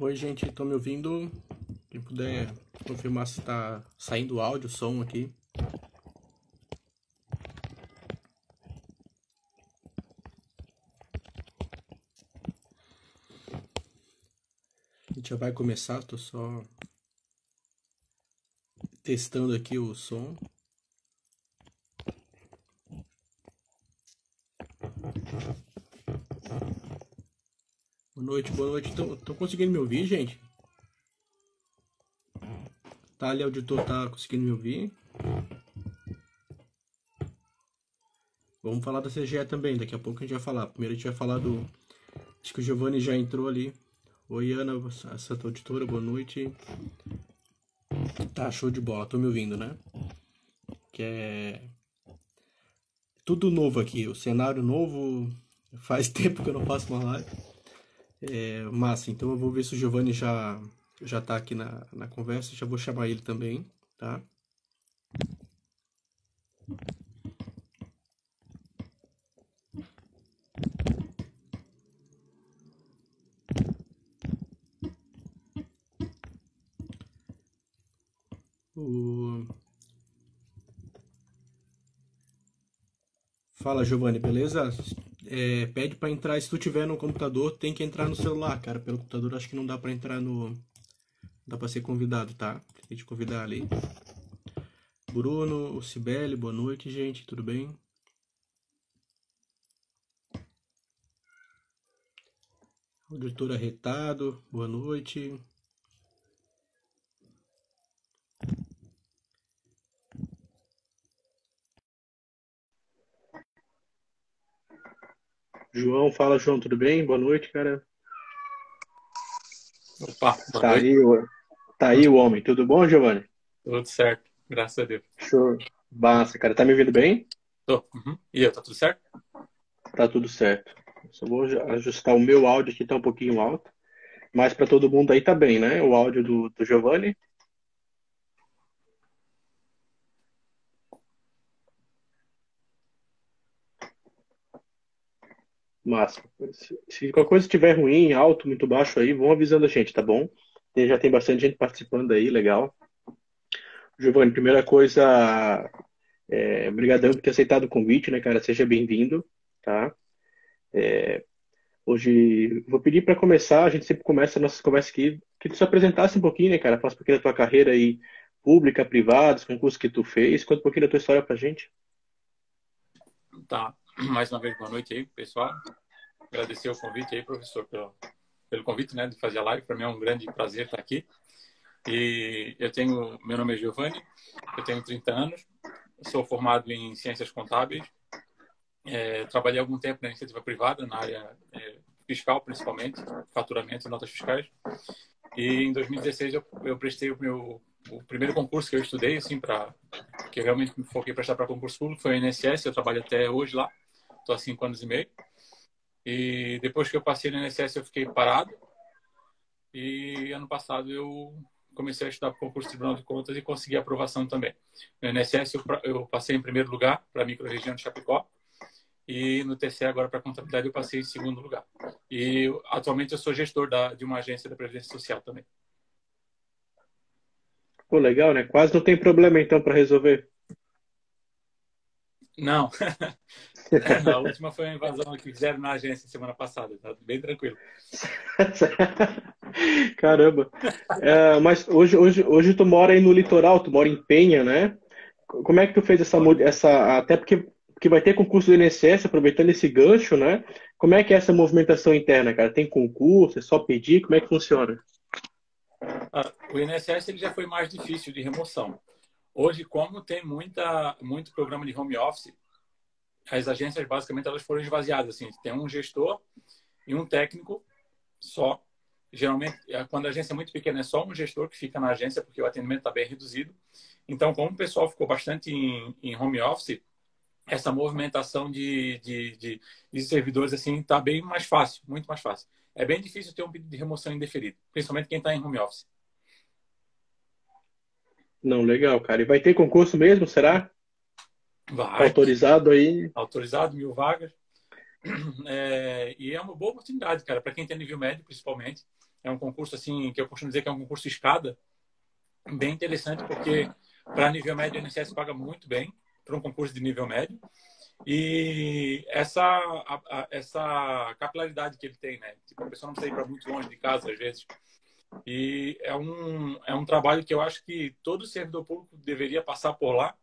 Oi, gente, estão me ouvindo? Quem puder confirmar se está saindo o áudio, o som aqui. A gente já vai começar, estou só testando aqui o som. Boa noite, boa noite. Estão conseguindo me ouvir, gente? Tá ali, auditor, tá conseguindo me ouvir? Vamos falar da CGE também, daqui a pouco a gente vai falar. Primeiro a gente vai falar do... Acho que o Giovanni já entrou ali. Oi, Ana, a Santa Auditora, boa noite. Tá, show de bola, tô me ouvindo, né? Que é tudo novo aqui, o cenário novo. Faz tempo que eu não faço uma live. Massa, então eu vou ver se o Giovanni já tá aqui na conversa. Já vou chamar ele também, tá? Fala, Giovanni, beleza? Pede pra entrar, se tu tiver no computador, tem que entrar no celular, cara. Pelo computador acho que não dá pra entrar no... Dá pra ser convidado, tá? Tem que te convidar ali. Bruno, o Cibele, boa noite, gente, tudo bem? Auditor Arretado, boa noite. João, fala, João, tudo bem? Boa noite, cara. Opa, boa Tá noite. aí, tá aí o homem. Tudo bom, Giovanni? Tudo certo, graças a Deus. Show. Massa, cara. Tá me ouvindo bem? Tô. Uhum. E eu, tá tudo certo? Tá tudo certo. Só vou ajustar o meu áudio aqui, tá um pouquinho alto. Mas para todo mundo aí tá bem, né? O áudio do Giovanni. Massa. Se qualquer coisa estiver ruim, alto, muito baixo aí, vão avisando a gente, tá bom? Já tem bastante gente participando aí, legal. Giovanni, primeira coisa, brigadão por ter aceitado o convite, né, cara? Seja bem-vindo, tá? Hoje, vou pedir para começar, a gente sempre começa a nossa conversa aqui, que tu se apresentasse um pouquinho, né, cara? Faz um pouquinho da tua carreira aí, pública, privada, os concursos que tu fez, conta um pouquinho da tua história pra gente. Tá. Mais uma vez, boa noite aí, pessoal. Agradecer o convite aí, professor, pelo convite, né, de fazer a live. Para mim é um grande prazer estar aqui. E meu nome é Giovanni, eu tenho 30 anos, sou formado em Ciências Contábeis. Trabalhei algum tempo na iniciativa privada, na área fiscal, principalmente, faturamento e notas fiscais. E em 2016 eu prestei o primeiro concurso que eu estudei, assim, que eu realmente me foquei em prestar para concurso público, foi o INSS. Eu trabalho até hoje lá, estou há 5 anos e meio. E depois que eu passei no INSS eu fiquei parado. E ano passado eu comecei a estudar para o concurso de Tribunal de Contas e consegui a aprovação também. No INSS eu passei em primeiro lugar para a microrregião de Chapecó. E no TCE, agora para contabilidade, eu passei em segundo lugar. E atualmente eu sou gestor de uma agência da Previdência Social também. Pô, legal, né? Quase não tem problema então para resolver. Não, a última foi a invasão que fizeram na agência semana passada. Tá bem tranquilo. Caramba. Mas hoje tu mora aí no litoral, tu mora em Penha, né? Como é que tu fez até porque vai ter concurso do INSS, aproveitando esse gancho, né? Como é que é essa movimentação interna, cara? Tem concurso, é só pedir, como é que funciona? O INSS ele já foi mais difícil de remoção. Hoje, como tem muito programa de home office, as agências basicamente elas foram esvaziadas. Assim, tem um gestor e um técnico só. Geralmente, quando a agência é muito pequena, é só um gestor que fica na agência, porque o atendimento está bem reduzido. Então, como o pessoal ficou bastante em home office, essa movimentação de servidores assim está bem mais fácil, muito mais fácil. É bem difícil ter um pedido de remoção indeferido, principalmente quem está em home office. Não, legal, cara. E vai ter concurso mesmo, será? Tá Vai, autorizado aí? autorizado, 1.000 vagas. E é uma boa oportunidade, cara, para quem tem nível médio, principalmente. é um concurso assim que eu costumo dizer que é um concurso escada, bem interessante, porque para nível médio o INSS paga muito bem para um concurso de nível médio. E essa capilaridade que ele tem, né? Tipo, a pessoa não precisa ir para muito longe de casa, às vezes. E é um trabalho que eu acho que todo servidor público deveria passar por lá,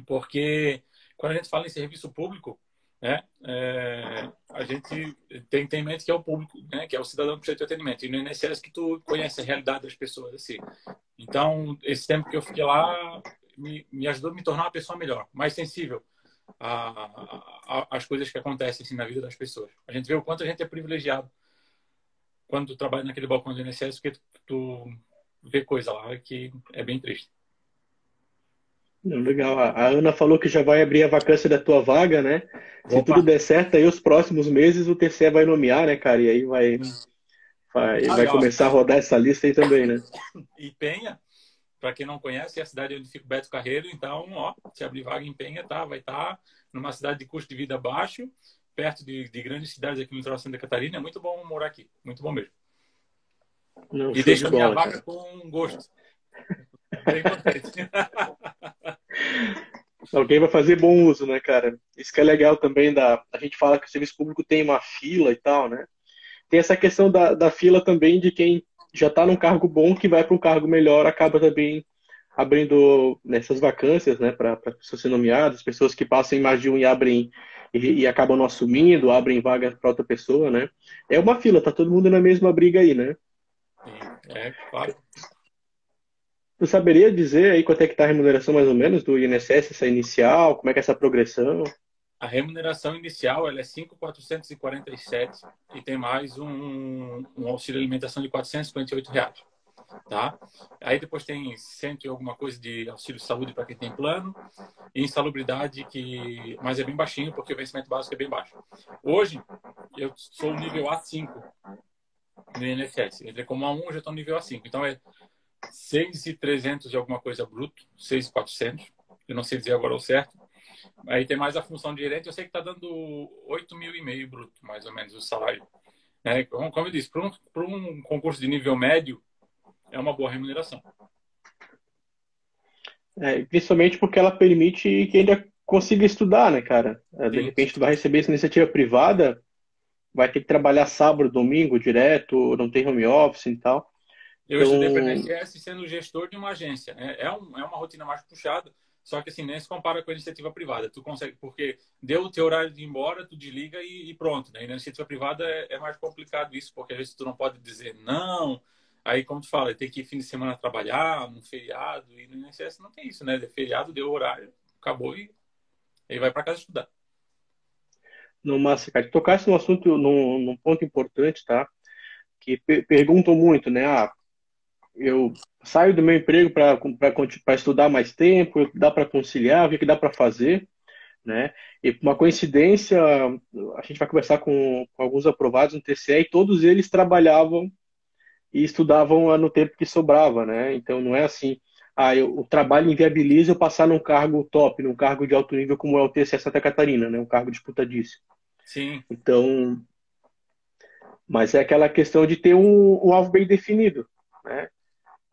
porque quando a gente fala em serviço público, né, a gente tem em mente que é o público, né, que é o cidadão que precisa de atendimento. E no INSS que tu conhece a realidade das pessoas, assim. Então, esse tempo que eu fiquei lá me ajudou a me tornar uma pessoa melhor, mais sensível às coisas que acontecem assim, na vida das pessoas. A gente vê o quanto a gente é privilegiado quando tu trabalha naquele balcão do INSS, porque tu vê coisa lá que é bem triste. Não, legal. A Ana falou que já vai abrir a vacância da tua vaga, né? Se tudo Opa! der certo, aí os próximos meses o TCE vai nomear, né, cara? E aí vai Aí, ó, começar a rodar essa lista aí também, né? e Penha, para quem não conhece, é a cidade onde fica o Beto Carreiro. Então, ó, se abrir vaga em Penha, tá, vai estar numa cidade de custo de vida baixo, perto de grandes cidades aqui no litoral de Santa Catarina. É muito bom morar aqui, muito bom mesmo. Não, E show de deixa a minha bola, vaga cara. com gosto. Bem contente. Alguém vai fazer bom uso, né, cara? Isso que é legal também a gente fala que o serviço público tem uma fila e tal, né? Tem essa questão da fila também de quem já está num cargo bom que vai para um cargo melhor, acaba também abrindo nessas vacâncias, né, para pessoas serem nomeadas, pessoas que passam em mais de um e abrem e acabam não assumindo, abrem vaga para outra pessoa, né? É uma fila, tá todo mundo na mesma briga aí, né? É, claro. Tu saberia dizer aí quanto é que tá a remuneração mais ou menos do INSS, essa inicial, como é que é essa progressão? A remuneração inicial ela é 5.447 e tem mais um auxílio alimentação de R$ 458, tá? Aí depois tem cento e alguma coisa de auxílio saúde para quem tem plano e insalubridade mas é bem baixinho porque o vencimento básico é bem baixo. Hoje eu sou nível A5 no INSS. Entrei como A1, já estou no nível A5. Então é 6.300 e alguma coisa bruto, 6.400. Eu não sei dizer agora o certo. Aí tem mais a função de gerente, eu sei que está dando 8.500 bruto, mais ou menos, o salário. Como eu disse, para um concurso de nível médio, é uma boa remuneração. Principalmente porque ela permite que ainda consiga estudar, né, cara? De Sim. repente tu vai receber essa iniciativa privada, vai ter que trabalhar sábado, domingo direto, não tem home office e tal. Eu Então, estudei para o INSS sendo gestor de uma agência. Né? É uma rotina mais puxada, só que assim, nem se compara com a iniciativa privada. Tu consegue, porque deu o teu horário de ir embora, tu desliga e pronto. Né? E na iniciativa privada é mais complicado isso, porque às vezes tu não pode dizer não. Aí, como tu fala, tem que ir fim de semana trabalhar, num feriado, e no INSS não tem isso, né? De feriado, deu o horário, acabou e aí vai para casa estudar. no massa, cara, tu tocasse num assunto, num ponto importante, tá? Que perguntam muito, né? Eu saio do meu emprego para estudar mais tempo, dá para conciliar, o que que dá para fazer, né? E por uma coincidência, a gente vai conversar com alguns aprovados no TCE e todos eles trabalhavam e estudavam no tempo que sobrava, né? Então não é assim, o trabalho inviabiliza eu passar num cargo top, num cargo de alto nível como é o TCE Santa Catarina, né? Um cargo disputadíssimo. Sim. Então, mas é aquela questão de ter um alvo bem definido, né?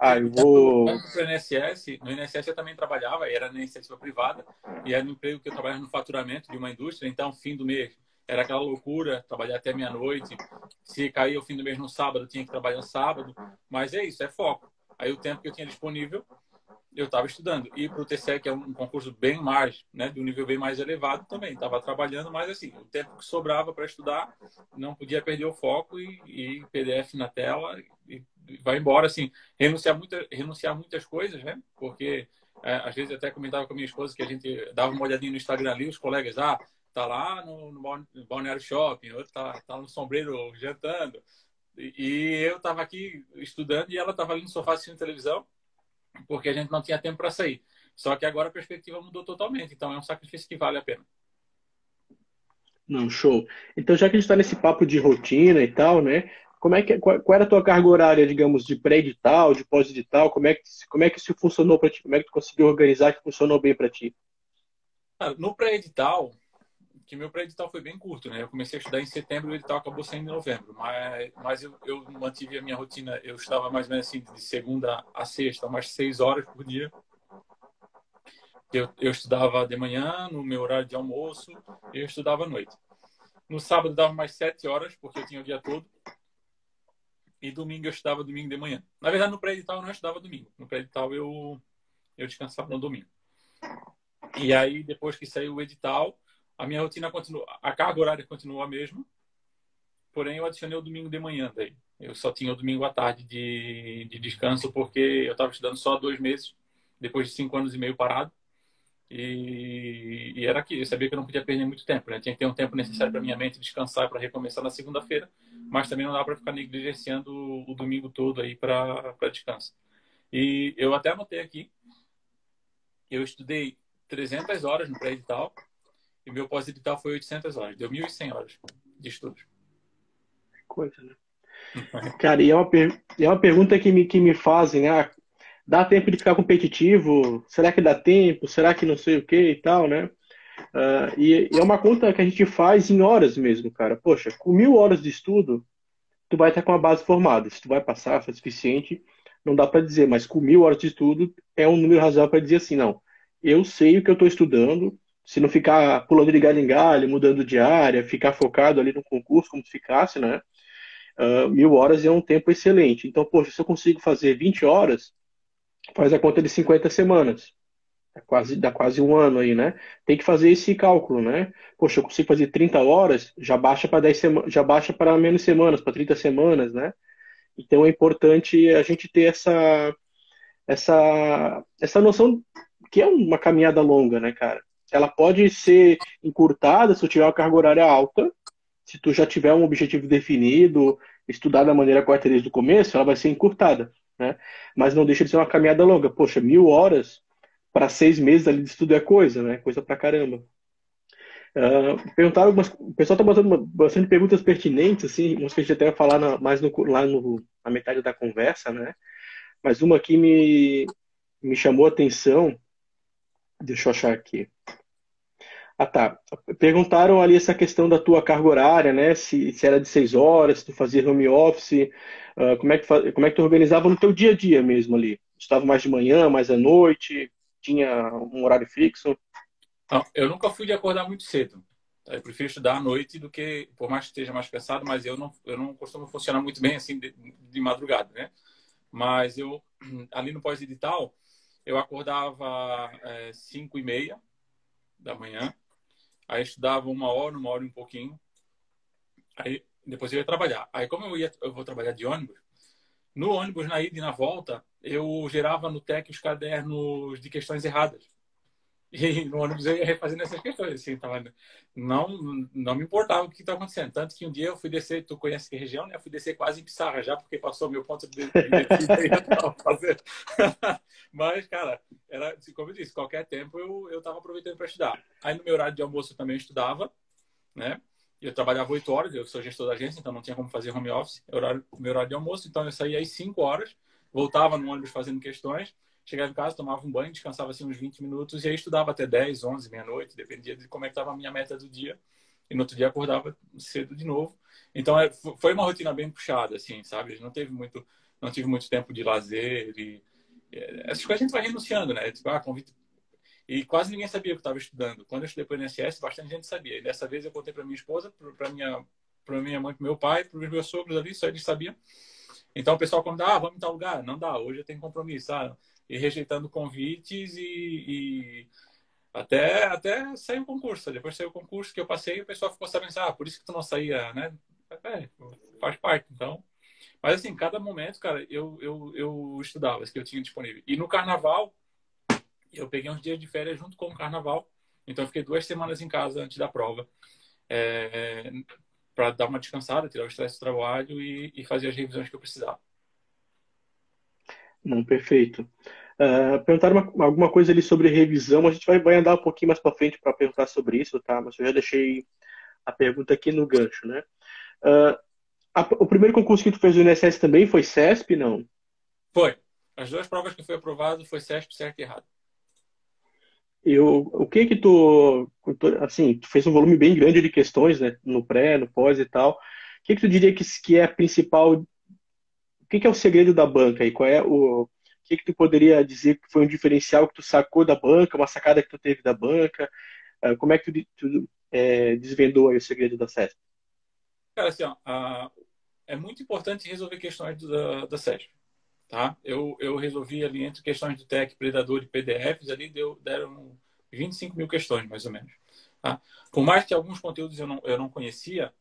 Sim, Eu tanto vou. para o INSS, no INSS eu também trabalhava, era na iniciativa privada, e era no emprego que eu trabalhava no faturamento de uma indústria, então, fim do mês, era aquela loucura, trabalhar até meia-noite, se caía o fim do mês no sábado, eu tinha que trabalhar no sábado, mas é isso, é foco. Aí o tempo que eu tinha disponível, eu estava estudando. E para o TCE, que é um concurso bem mais, né, de um nível bem mais elevado também, estava trabalhando, mas assim, o tempo que sobrava para estudar, não podia perder o foco e PDF na tela e vai embora, assim, renunciar muitas coisas, né, porque às vezes até comentava com a minha esposa que a gente dava uma olhadinha no Instagram ali, os colegas, tá lá no Balneário Shopping, outro tá no Sombreiro jantando, e eu estava aqui estudando e ela estava ali no sofá assistindo televisão, porque a gente não tinha tempo para sair. Só que agora a perspectiva mudou totalmente, então é um sacrifício que vale a pena. Não, show. Então, já que a gente está nesse papo de rotina e tal, né? Qual era a tua carga horária, digamos, de pré-edital, de pós-edital? Como é que isso funcionou para ti? Como é que tu conseguiu organizar que funcionou bem para ti? No pré-edital, que meu pré-edital foi bem curto, né? Eu comecei a estudar em setembro e o edital acabou saindo em novembro. Mas eu mantive a minha rotina. Eu estudava mais ou menos assim, de segunda a sexta, umas 6 horas por dia. Eu estudava de manhã, no meu horário de almoço, e eu estudava à noite. No sábado dava mais 7 horas, porque eu tinha o dia todo. E domingo eu estudava domingo de manhã. Na verdade, no pré-edital eu não estudava domingo. No pré-edital eu descansava no domingo. E aí, depois que saiu o edital, a minha rotina continuou, a carga horária continuou a mesma, porém eu adicionei o domingo de manhã daí. Eu só tinha o domingo à tarde de descanso, porque eu estava estudando só 2 meses, depois de 5 anos e meio parado. E era aqui, eu sabia que eu não podia perder muito tempo, né? Tinha que ter um tempo necessário para minha mente descansar para recomeçar na segunda-feira, mas também não dá para ficar negligenciando o domingo todo aí para descanso. E eu até anotei aqui, eu estudei 300 horas no pré-edital e meu pós-edital foi 800 horas, deu 1.100 horas de estudos. Coisa, né? Cara, e é uma pergunta que me fazem, né? Ah, dá tempo de ficar competitivo? Será que dá tempo? Será que não sei o que e tal, né? E é uma conta que a gente faz em horas mesmo, cara. Poxa, com 1.000 horas de estudo, tu vai estar com a base formada. Se tu vai passar, se é suficiente, não dá para dizer, mas com 1.000 horas de estudo é um número razoável para dizer assim, não. Eu sei o que eu estou estudando, se não ficar pulando de galho em galho, mudando de área, ficar focado ali no concurso, como tu ficasse, né? 1.000 horas é um tempo excelente. Então, poxa, se eu consigo fazer 20 horas, faz a conta de 50 semanas. Dá quase um ano aí, né? Tem que fazer esse cálculo, né? Poxa, eu consigo fazer 30 horas, já baixa para 10 semanas, já baixa para menos semanas, para 30 semanas, né? Então é importante a gente ter essa noção que é uma caminhada longa, né, cara? Ela pode ser encurtada se tu tiver uma carga horária alta, se tu já tiver um objetivo definido, estudar da maneira correta desde o começo, ela vai ser encurtada, né? Mas não deixa de ser uma caminhada longa. Poxa, 1.000 horas para 6 meses ali de estudo é coisa, né? Coisa pra caramba. Perguntaram o pessoal está botando bastante perguntas pertinentes, assim, umas que a gente até vai falar na metade da conversa, né? Mas uma aqui me chamou a atenção, deixa eu achar aqui. Ah, tá. Perguntaram ali essa questão da tua carga horária, né? Se era de 6 horas, se tu fazia home office, como é que tu organizava no teu dia a dia mesmo ali? Estava mais de manhã, mais à noite, tinha um horário fixo? Não, eu nunca fui de acordar muito cedo. Eu prefiro estudar à noite do que, por mais que esteja mais cansado, mas eu não costumo funcionar muito bem assim de madrugada, né? Mas ali no pós-edital, eu acordava 5:30 da manhã, aí estudava uma hora e um pouquinho, aí depois eu ia trabalhar. Aí como eu vou trabalhar de ônibus, no ônibus, na ida e na volta, eu gerava no TEC os cadernos de questões erradas. E no ônibus eu ia refazendo essas questões, assim, tava, não me importava o que estava acontecendo. Tanto que um dia eu fui descer, tu conhece que região, né? Eu fui descer quase em Pissarra já, porque passou meu ponto de descida e eu tava fazendo. Mas, cara, era, como eu disse, qualquer tempo eu estava aproveitando para estudar. Aí no meu horário de almoço eu também estudava, né? Eu trabalhava 8 horas, eu sou gestor da agência, então não tinha como fazer home office, meu horário de almoço, então eu saía às 5 horas, voltava no ônibus fazendo questões, chegava em casa, tomava um banho, descansava assim uns 20 minutos e aí estudava até 10, 11, meia-noite, dependia de como é que estava a minha meta do dia. E no outro dia acordava cedo de novo. Então foi uma rotina bem puxada, assim, sabe? Não tive muito tempo de lazer essas coisas a gente vai renunciando, né? Tipo, convite. E quase ninguém sabia que eu estava estudando. Quando eu estudei para o INSS, bastante gente sabia. E dessa vez eu contei para minha esposa, para minha mãe, para meu pai, para os meus sogros ali, só eles sabiam. Então o pessoal convidava, vamos em tal lugar. Não dá, hoje eu tenho compromisso, sabe? E rejeitando convites e até sair o concurso. Depois saiu o concurso que eu passei, o pessoal ficou sabendo, por isso que tu não saía, né? Faz parte, então. Mas assim, cada momento, cara, eu estudava, as que eu tinha disponível. E no carnaval, eu peguei uns dias de férias junto com o carnaval. Então eu fiquei 2 semanas em casa antes da prova. Para dar uma descansada, tirar o estresse do trabalho e fazer as revisões que eu precisava. Não, perfeito. Perguntaram alguma coisa ali sobre revisão, a gente vai andar um pouquinho mais para frente para perguntar sobre isso, tá? Mas eu já deixei a pergunta aqui no gancho, né? O primeiro concurso que tu fez no INSS também foi CESP, não? Foi. As 2 provas que eu fui aprovado foi CESP, certo e errado. O que que assim, tu fez um volume bem grande de questões, né? No pré, no pós e tal. O que que tu diria que é a principal, o que que é o segredo da banca e qual é o que que tu poderia dizer que foi um diferencial que tu sacou da banca, uma sacada que tu teve da banca? Como é que tu desvendou aí o segredo da CESP? Cara, assim, ó, é muito importante resolver questões da SESP, tá? Eu resolvi ali entre questões de TEC, Predador e PDFs, ali deram 25 mil questões, mais ou menos. Tá? Por mais que alguns conteúdos eu não conhecia,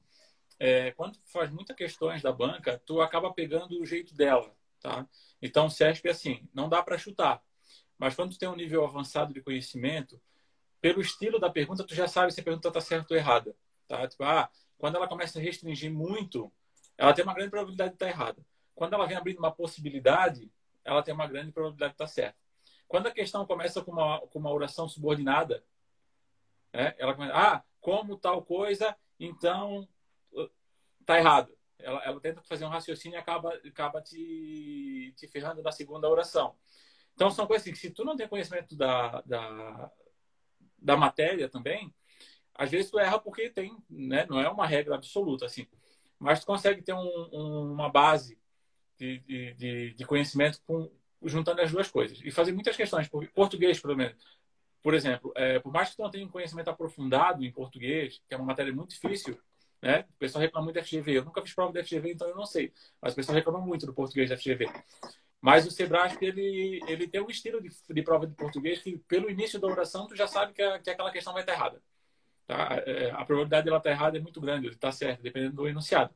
quando tu faz muitas questões da banca, tu acaba pegando o jeito dela, tá? Então, CESP é assim, não dá para chutar. Mas quando tu tem um nível avançado de conhecimento, pelo estilo da pergunta, tu já sabe se a pergunta está certa ou errada. Tá? Tipo, quando ela começa a restringir muito, ela tem uma grande probabilidade de estar errada. Quando ela vem abrindo uma possibilidade, ela tem uma grande probabilidade de estar certa. Quando a questão começa com uma oração subordinada, né? Ela começa, como tal coisa, então está errado. Ela tenta fazer um raciocínio e acaba te ferrando na segunda oração. Então, são coisas assim, que se tu não tem conhecimento da matéria também, às vezes tu erra porque tem, né? Não é uma regra absoluta, assim. Mas tu consegue ter uma base de conhecimento juntando as duas coisas. E fazer muitas questões. Português, pelo menos. Por exemplo, por mais que tu não tenha um conhecimento aprofundado em português, que é uma matéria muito difícil, né? O pessoal reclama muito da FGV. Eu nunca fiz prova da FGV, então eu não sei. Mas o pessoal reclama muito do português da FGV. Mas o Sebrasp, ele tem um estilo de prova de português que, pelo início da oração, tu já sabe que aquela questão vai estar errada. Tá? A probabilidade dela estar errada é muito grande, ele está certo, dependendo do enunciado.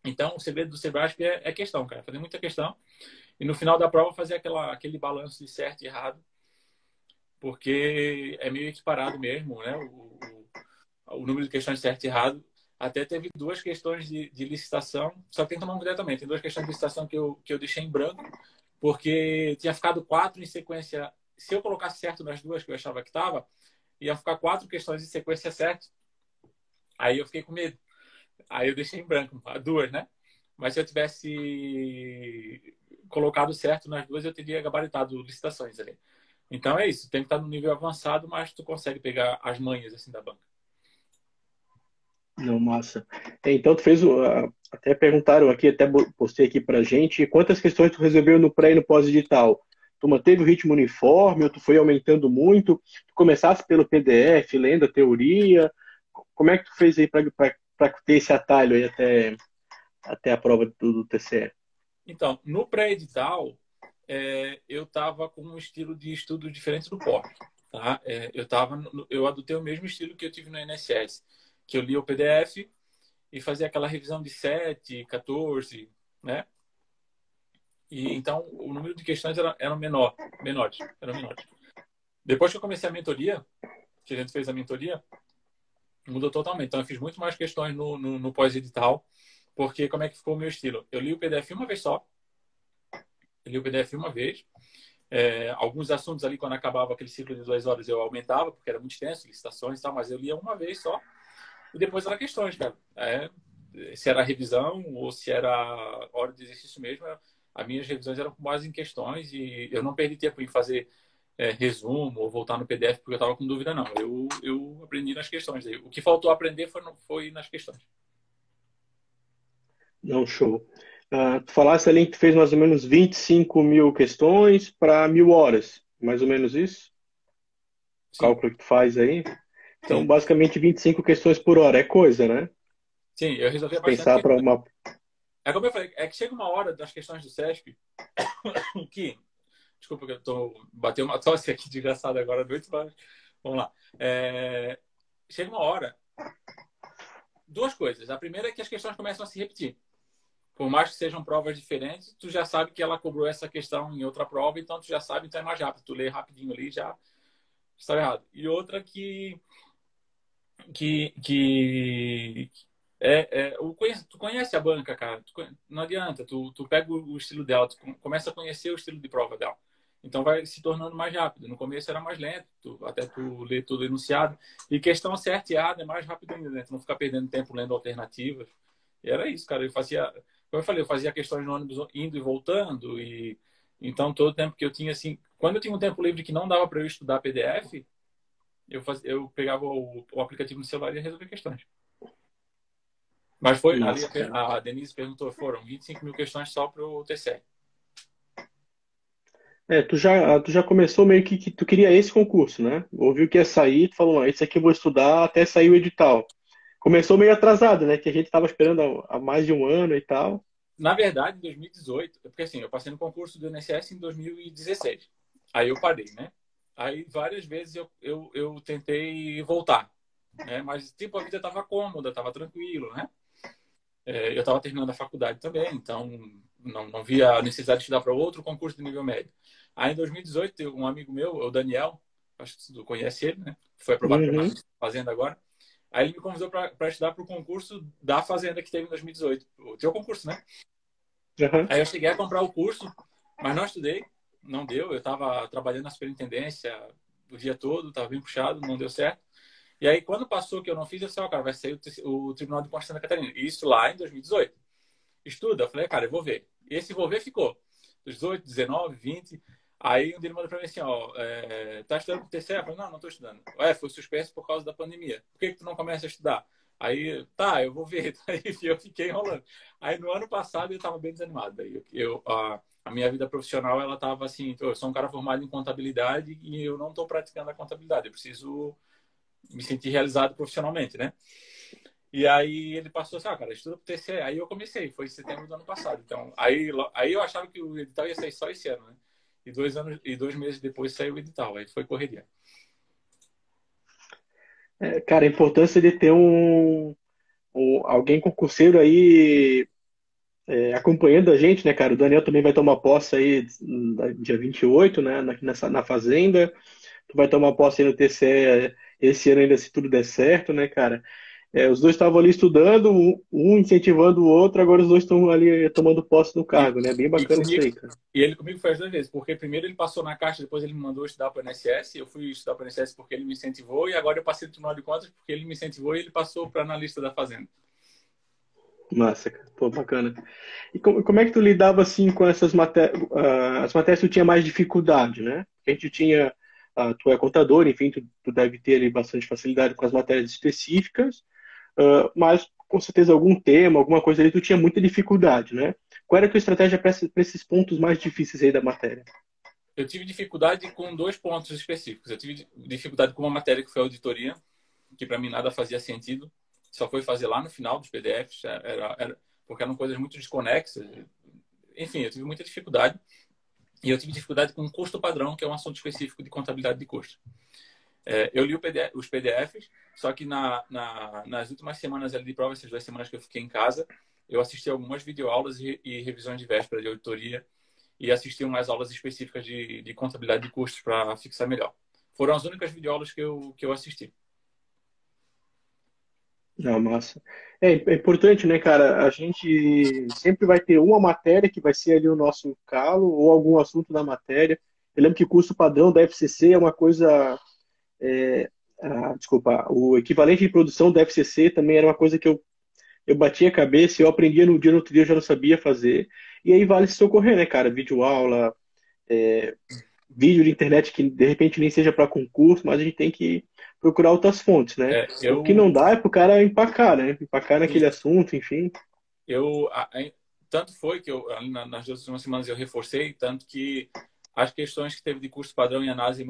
Então, o segredo do Sebrasp é questão, cara. Fazer muita questão. E no final da prova, fazer aquele balanço de certo e errado, porque é meio equiparado mesmo, né? O número de questões de certo e errado. Até teve duas questões de licitação, só que tem que tomar um cuidado também. Tem duas questões de licitação que eu deixei em branco, porque tinha ficado 4 em sequência. Se eu colocasse certo nas duas que eu achava que estava, ia ficar 4 questões em sequência certa. Aí eu fiquei com medo. Aí eu deixei em branco, duas, né? Mas se eu tivesse colocado certo nas duas, eu teria gabaritado licitações ali. Então é isso, tem que estar no nível avançado, mas tu consegue pegar as manhas assim da banca. Não, massa. Então, tu fez até perguntaram aqui, até postei aqui pra gente, quantas questões tu resolveu no pré e no pós-edital? Tu manteve o ritmo uniforme ou tu foi aumentando muito? Tu começasse pelo PDF, lendo a teoria? Como é que tu fez aí para ter esse atalho aí até a prova do TCE? Então, no pré-edital, eu estava com um estilo de estudo diferente do pós. Tá? Eu adotei o mesmo estilo que eu tive no INSS, que eu lia o PDF e fazia aquela revisão de 7, 14, né? E então o número de questões era menores, eram menores. Depois que eu comecei a mentoria, que a gente fez a mentoria, mudou totalmente. Então eu fiz muito mais questões no pós-edital, porque como é que ficou o meu estilo? Eu li o PDF uma vez só, eu li o PDF uma vez. Alguns assuntos ali, quando acabava aquele ciclo de 2 horas, eu aumentava, porque era muito extenso, licitações e tal, mas eu lia uma vez só. E depois era questões, cara. Se era revisão ou se era hora de exercício mesmo, as minhas revisões eram com base em questões e eu não perdi tempo em fazer resumo ou voltar no PDF porque eu estava com dúvida, não. Eu aprendi nas questões. O que faltou aprender foi nas questões. Não, show. Tu falasse ali que tu fez mais ou menos 25 mil questões para 1.000 horas, mais ou menos isso? O Sim, cálculo que tu faz aí? Então, sim. basicamente 25 questões por hora. É coisa, né? Sim, eu resolvia Se bastante pensar para questões. uma. É como eu falei, é que chega uma hora das questões do CESP que... Desculpa que bateu uma tosse aqui desgraçada agora à noite, mas vamos lá. Chega uma hora, duas coisas. A primeira é que as questões começam a se repetir. Por mais que sejam provas diferentes, tu já sabe que ela cobrou essa questão em outra prova, então tu já sabe, então é mais rápido. Tu lê rapidinho ali e já está errado. E outra que tu conhece a banca, cara. Não adianta, tu pega o estilo dela, tu começa a conhecer o estilo de prova dela. Então vai se tornando mais rápido. No começo era mais lento, até tu ler tudo enunciado. E questão certa e errada é mais rápido ainda, né? Tu não ficar perdendo tempo lendo alternativas. E era isso, cara. Como eu falei, eu fazia questões no ônibus indo e voltando. E então todo o tempo que eu tinha, assim, quando eu tinha um tempo livre que não dava para eu estudar PDF, eu pegava o aplicativo no celular e resolvia questões. Mas foi ali, Nossa, cara. a Denise perguntou, foram 25 mil questões só para o TCE. Tu já começou meio que tu queria esse concurso, né? Ouviu que ia sair, tu falou, esse aqui eu vou estudar até sair o edital. Começou meio atrasado, né? Que a gente tava esperando há mais de um ano e tal. Na verdade, em 2018, porque assim, eu passei no concurso do INSS em 2016. Aí eu parei, né? Aí várias vezes eu tentei voltar, né? Mas tipo, a vida estava cômoda, estava tranquilo, né? Eu estava terminando a faculdade também, então não via a necessidade de estudar para outro concurso de nível médio. Aí em 2018, um amigo meu, o Daniel, acho que tu conhece ele, né? Foi aprovado para Uhum, analista da Fazenda agora. Aí ele me convidou para estudar para o concurso da Fazenda que teve em 2018. O teu concurso, né? aham. Aí eu cheguei a comprar o curso, mas não estudei, não deu. Eu estava trabalhando na superintendência o dia todo, estava bem puxado, não deu certo. E aí, quando passou que eu não fiz, eu disse, ó, cara, vai sair o Tribunal de Contas de Santa Catarina. Isso lá em 2018. Estuda. Eu falei, cara, eu vou ver. E esse vou ver ficou. 18, 19, 20. Aí um dia ele mandou pra mim assim, ó, tá estudando pro TCE? Eu falei, não tô estudando. Foi suspenso por causa da pandemia. Por que tu não começa a estudar? Aí, tá, eu vou ver. Aí eu fiquei enrolando. Aí no ano passado eu tava bem desanimado. Daí a minha vida profissional, ela tava assim, eu sou um cara formado em contabilidade e eu não tô praticando a contabilidade. Eu preciso me sentir realizado profissionalmente, né? E aí ele passou assim, cara, estuda pro TCE. Aí eu comecei, foi em setembro do ano passado. Então, aí eu achava que o edital ia sair só esse ano, né? E 2 meses depois saiu o edital. Aí foi correria. Cara, a importância de ter alguém concurseiro aí acompanhando a gente, né, cara? O Daniel também vai tomar posse aí dia 28, né, na Fazenda. Tu vai tomar posse aí no TCE esse ano ainda, se tudo der certo, né, cara? Os dois estavam ali estudando, um incentivando o outro, agora os dois estão ali tomando posse no E, cargo, né? Bem e, bacana isso comigo, aí, cara. e ele comigo foi as 2 vezes, porque primeiro ele passou na caixa, depois ele me mandou estudar para o INSS. Eu fui estudar para o INSS porque ele me incentivou, e agora eu passei no Tribunal de Contas porque ele me incentivou e ele passou para analista da Fazenda. Massa, cara. Pô, bacana. E como é que tu lidava assim com essas matérias, as matérias que tu tinha mais dificuldade, né? A gente tinha, tu é contador, enfim, tu deve ter ali bastante facilidade com as matérias específicas, mas com certeza algum tema, alguma coisa ali tu tinha muita dificuldade, né? Qual era a tua estratégia para esses pontos mais difíceis aí da matéria? Eu tive dificuldade com 2 pontos específicos. Eu tive dificuldade com uma matéria que foi auditoria, que para mim nada fazia sentido. Só foi fazer lá no final dos PDFs, porque eram coisas muito desconexas. Enfim, eu tive muita dificuldade. E eu tive dificuldade com o custo padrão, que é um assunto específico de contabilidade de custo. Eu li os PDFs, só que nas últimas semanas ali de prova, essas 2 semanas que eu fiquei em casa, eu assisti algumas videoaulas e revisões de véspera de auditoria e assisti umas aulas específicas de contabilidade de custos para fixar melhor. Foram as únicas videoaulas que eu assisti. Não, massa. É importante, né, cara? A gente sempre vai ter uma matéria que vai ser ali o nosso calo ou algum assunto da matéria. Eu lembro que curso padrão da FCC é uma coisa. Desculpa, o equivalente de produção da FCC também era uma coisa que eu batia a cabeça, eu aprendia no dia, no outro dia eu já não sabia fazer. E aí vale se socorrer, né, cara? Videoaula, vídeo de internet que de repente nem seja para concurso, mas a gente tem que procurar outras fontes, né? É, O que eu, não dá é pro cara empacar, né? Empacar naquele assunto, enfim. eu, tanto foi que ali nas 2 últimas semanas eu reforcei, tanto que as questões que teve de custo padrão em análise e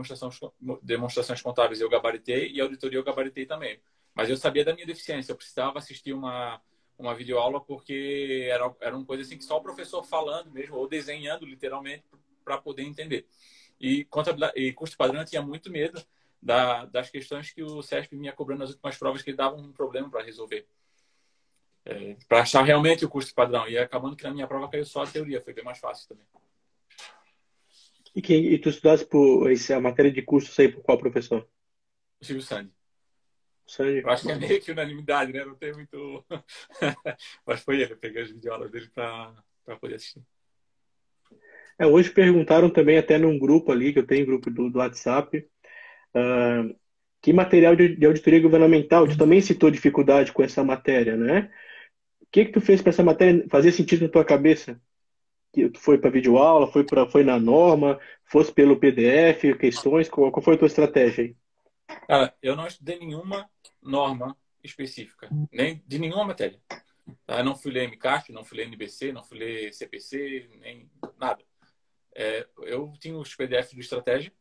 demonstrações contábeis eu gabaritei e auditoria eu gabaritei também. Mas eu sabia da minha deficiência, eu precisava assistir uma videoaula porque era uma coisa assim que só o professor falando mesmo, ou desenhando literalmente para poder entender. E custo padrão eu tinha muito medo das questões que o CESP me ia cobrando nas últimas provas, que ele dava um problema para resolver. Para achar realmente o custo padrão. E acabando que na minha prova caiu só a teoria, foi bem mais fácil também. E tu estudasse a matéria de curso aí por qual professor? O Silvio Sandy. Sandy? Eu acho que é Massa. meio que unanimidade, né? Não tem muito. Mas foi ele, eu peguei as videoaulas dele para poder assistir. Hoje perguntaram também até num grupo ali, que eu tenho grupo do WhatsApp, ah, que material de auditoria governamental, tu também citou dificuldade com essa matéria, né? O que que tu fez para essa matéria fazer sentido na tua cabeça? Que tu foi para videoaula, foi na norma, fosse pelo PDF, questões, qual foi a tua estratégia aí? Cara, eu não estudei nenhuma norma específica, nem de nenhuma matéria. Tá? Eu não fui ler MCAT, não fui ler NBC, não fui ler CPC, nem nada. Eu tinha os PDFs de estratégia,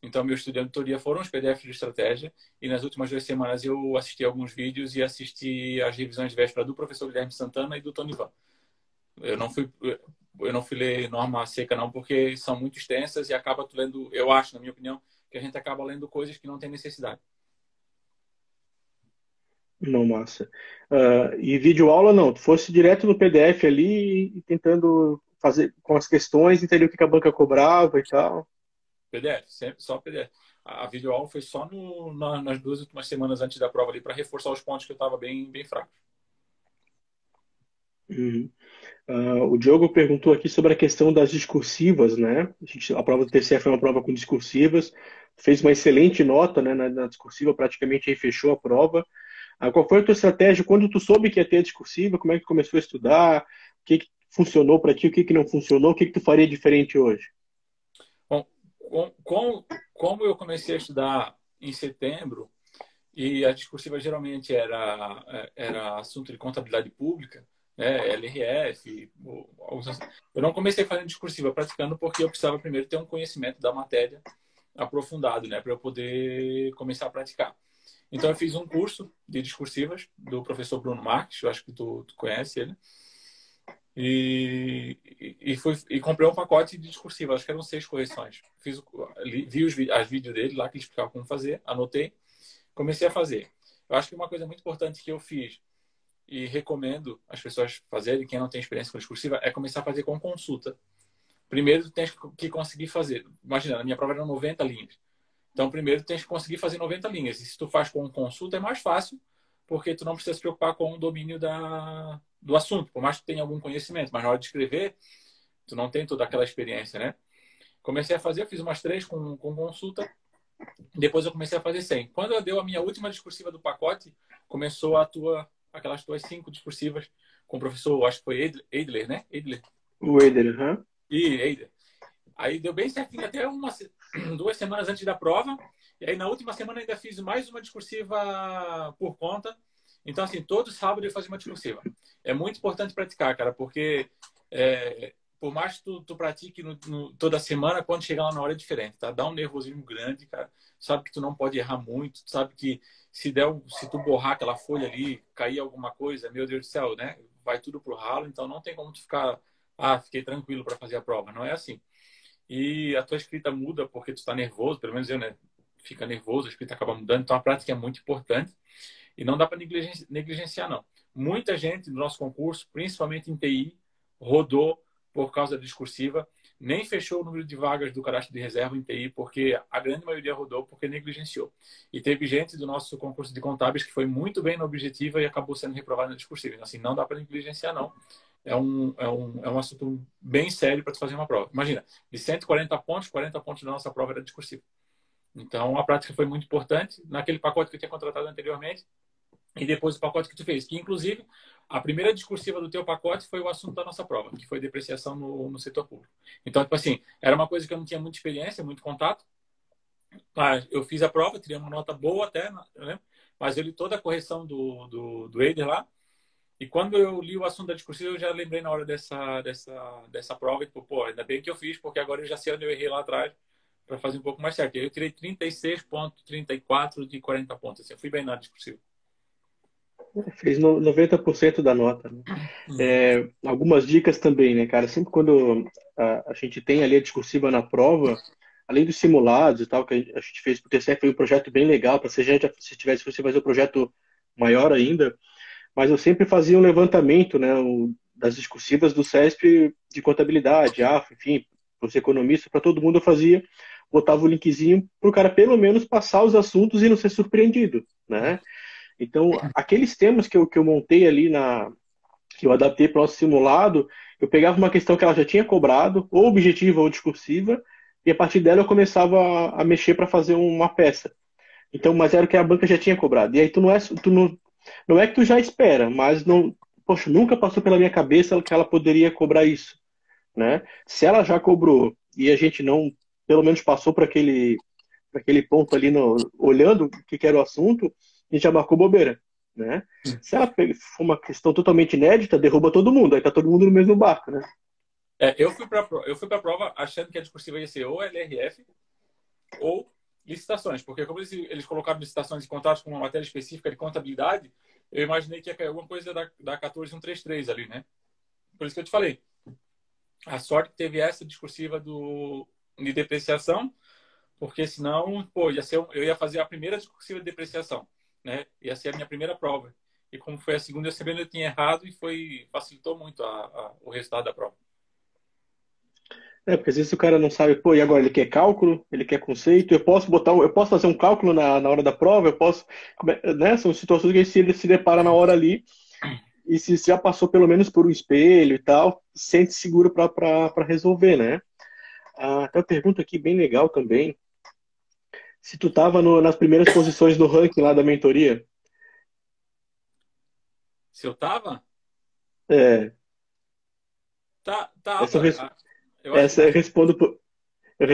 então meu estudo de auditoria foram os PDFs de estratégia, e nas últimas 2 semanas eu assisti alguns vídeos e assisti as revisões de véspera do professor Guilherme Santana e do Tony Van. Eu não fui, eu não fui ler norma seca não, porque são muito extensas e acaba tu lendo, eu acho, na minha opinião, que a gente acaba lendo coisas que não tem necessidade. Não, massa. E vídeo aula não, tu fosse direto no PDF ali e tentando fazer com as questões, entender o que a banca cobrava e tal. PDF, sempre só PDF. A videoaula foi só nas 2 últimas semanas antes da prova ali para reforçar os pontos que eu estava bem fraco. Uhum. O Diogo perguntou aqui sobre a questão das discursivas, né? A prova do TCE foi uma prova com discursivas, fez uma excelente nota, né, na discursiva, praticamente aí fechou a prova. Qual foi a tua estratégia quando tu soube que ia ter a discursiva? Como é que tu começou a estudar? O que que funcionou para ti? O que que não funcionou? O que que tu faria diferente hoje? Bom, como eu comecei a estudar em setembro e a discursiva geralmente era assunto de contabilidade pública, né, LRF, eu não comecei fazendo discursiva praticando porque eu precisava primeiro ter um conhecimento da matéria aprofundado, né, para eu poder começar a praticar. Então, eu fiz um curso de discursivas do professor Bruno Marques, eu acho que tu conhece ele, e comprei um pacote de discursiva, acho que eram 6 correções. Vi as vídeos dele lá que ele explicava como fazer, anotei, comecei a fazer. Eu acho que uma coisa muito importante que eu fiz e recomendo as pessoas fazerem, quem não tem experiência com discursiva, é começar a fazer com consulta. Primeiro, tu tens que conseguir fazer. Imagina, a minha prova eram 90 linhas. Então, primeiro, tu tens que conseguir fazer 90 linhas. E se tu faz com consulta, é mais fácil, porque tu não precisa se preocupar com o domínio do assunto, por mais que tu tenha algum conhecimento. Mas na hora de escrever, tu não tem toda aquela experiência, né? Comecei a fazer, eu fiz umas 3 com consulta. Depois eu comecei a fazer 100. Quando eu deu a minha última discursiva do pacote, começou aquelas tuas 5 discursivas com o professor, acho que foi Eidler, né? Eidler. O Eder, hã? E Eidler. Aí deu bem certinho até 2 semanas antes da prova. E aí na última semana ainda fiz mais uma discursiva por conta. Então, assim, todo sábado eu fazia uma discursiva. É muito importante praticar, cara, porque por mais que tu pratique toda semana, quando chegar lá na hora é diferente, tá? Dá um nervosismo grande, cara. Sabe que tu não pode errar muito, sabe que se tu borrar aquela folha ali, cair alguma coisa, meu Deus do céu, né? Vai tudo pro ralo, então não tem como tu ficar, fiquei tranquilo para fazer a prova. Não é assim. E a tua escrita muda porque tu está nervoso, pelo menos eu, né? Fica nervoso, a escrita acaba mudando. Então a prática é muito importante e não dá para negligenciar, não. Muita gente do nosso concurso, principalmente em TI, rodou por causa da discursiva, nem fechou o número de vagas do cadastro de reserva em TI, porque a grande maioria rodou porque negligenciou. E teve gente do nosso concurso de contábeis que foi muito bem na objetiva e acabou sendo reprovado na discursiva. Então, assim, não dá para negligenciar, não. É um assunto bem sério para tu fazer uma prova. Imagina, de 140 pontos, 40 pontos da nossa prova era discursiva. Então, a prática foi muito importante. Naquele pacote que eu tinha contratado anteriormente, e depois o pacote que tu fez, que inclusive a primeira discursiva do teu pacote foi o assunto da nossa prova, que foi depreciação no setor público. Então, tipo assim, era uma coisa que eu não tinha muita experiência, muito contato. Mas eu fiz a prova, teria uma nota boa até, né? Mas eu li toda a correção do Eider lá. E quando eu li o assunto da discursiva, eu já lembrei na hora dessa prova. E, pô, ainda bem que eu fiz, porque agora eu já sei onde eu errei lá atrás para fazer um pouco mais certo. E aí eu tirei 36,34 de 40 pontos. Assim, eu fui bem na discursiva. Fez 90% da nota, né? Uhum. Algumas dicas também, né, cara? Sempre quando a gente tem ali a discursiva na prova, além dos simulados e tal, que a gente fez pro TCE, foi um projeto bem legal, para se a gente se tivesse você fazer um projeto maior ainda, mas eu sempre fazia um levantamento, né, das discursivas do CESP de contabilidade, enfim, para os economistas, para todo mundo eu fazia, botava o linkzinho para o cara pelo menos passar os assuntos e não ser surpreendido, né? Então, aqueles temas que eu montei ali que eu adaptei para o nosso simulado, eu pegava uma questão que ela já tinha cobrado, ou objetiva ou discursiva, e a partir dela eu começava a mexer para fazer uma peça. Então, mas era o que a banca já tinha cobrado. E aí não é que tu já espera, mas não, poxa, nunca passou pela minha cabeça que ela poderia cobrar isso, né? Se ela já cobrou e a gente não, pelo menos passou por aquele ponto ali, olhando o que era o assunto, a gente já marcou bobeira, né? Se ela for uma questão totalmente inédita, derruba todo mundo, aí tá todo mundo no mesmo barco, né? Eu fui para a prova achando que a discursiva ia ser ou LRF ou licitações, porque como eles colocaram licitações e contratos com uma matéria específica de contabilidade, eu imaginei que ia cair alguma coisa da 14133 ali, né? Por isso que eu te falei. A sorte que teve essa discursiva de depreciação, porque senão, pô, eu ia fazer a primeira discursiva de depreciação, né? Ia ser a minha primeira prova. E como foi a segunda, eu sabendo eu tinha errado e facilitou muito o resultado da prova. Porque às vezes o cara não sabe, pô, e agora ele quer cálculo, ele quer conceito, eu posso fazer um cálculo na hora da prova, eu posso, né? São situações que ele se depara na hora ali, e se já passou pelo menos por um espelho e tal, sente seguro para resolver, né? Tem uma pergunta aqui bem legal também. Se tu tava nas primeiras posições do ranking lá da mentoria. Se eu tava? É, essa eu, Tava. res- Eu acho que essa eu na nossa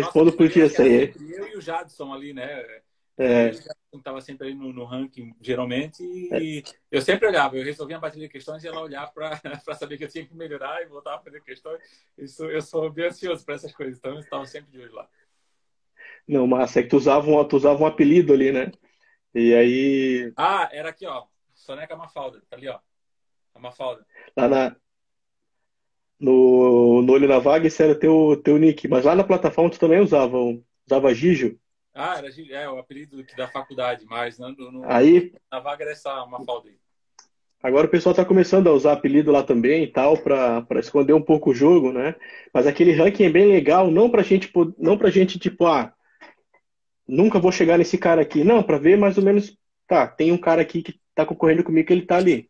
respondo por ti mentoria, acho que essa era aí. sempre eu e o Jadson ali, né? Eu e o É, Jadson estava sempre ali no ranking, geralmente, é, e eu sempre olhava, eu resolvia a bateria de questões e ela olhava para saber que eu tinha que melhorar e voltar a fazer questões. Eu sou bem ansioso para essas coisas, então eu estava sempre de olho lá. não, massa, é que tu usava um apelido ali, né? E aí, Era aqui, ó. Soneca Mafalda, tá ali, ó. A Mafalda. lá no Olho na Vaga, esse era teu nick. Mas lá na plataforma tu também usava Gijo. Era o apelido da faculdade, mas Aí, na vaga era essa Mafalda aí. agora o pessoal tá começando a usar apelido lá também e tal, pra esconder um pouco o jogo, né? Mas aquele ranking é bem legal, não pra gente, tipo, nunca vou chegar nesse cara aqui. Não, pra ver mais ou menos, tá, tem um cara aqui que tá concorrendo comigo que ele tá ali.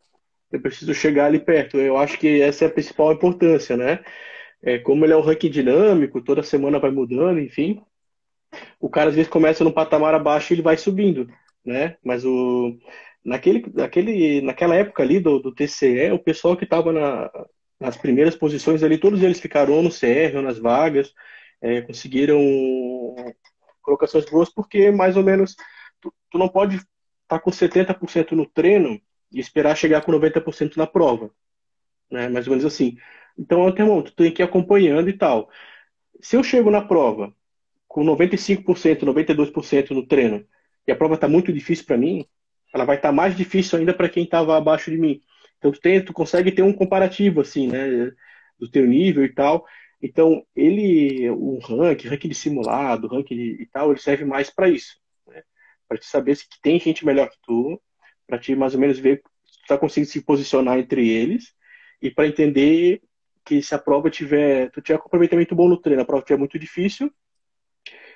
Eu preciso chegar ali perto. Eu acho que essa é a principal importância, né? Como ele é um ranking dinâmico, toda semana vai mudando, enfim. O cara às vezes começa no patamar abaixo e ele vai subindo, né? Mas naquela época ali do TCE, o pessoal que estava nas primeiras posições ali, todos eles ficaram ou no CR ou nas vagas, conseguiram colocações boas, porque mais ou menos tu não pode estar com 70% no treino e esperar chegar com 90% na prova, né? Mais ou menos assim. Então, tu tem que ir acompanhando e tal. Se eu chego na prova com 95%, 92% no treino, e a prova está muito difícil para mim, ela vai estar mais difícil ainda para quem estava abaixo de mim. Então tu consegue ter um comparativo assim, né, do teu nível e tal. Então o ranking de simulado, e tal, ele serve mais para isso, né? Para te saber se tem gente melhor que tu, para te mais ou menos ver se tu está conseguindo se posicionar entre eles e para entender que se a prova tu tiver comprometimento bom no treino, a prova tiver muito difícil,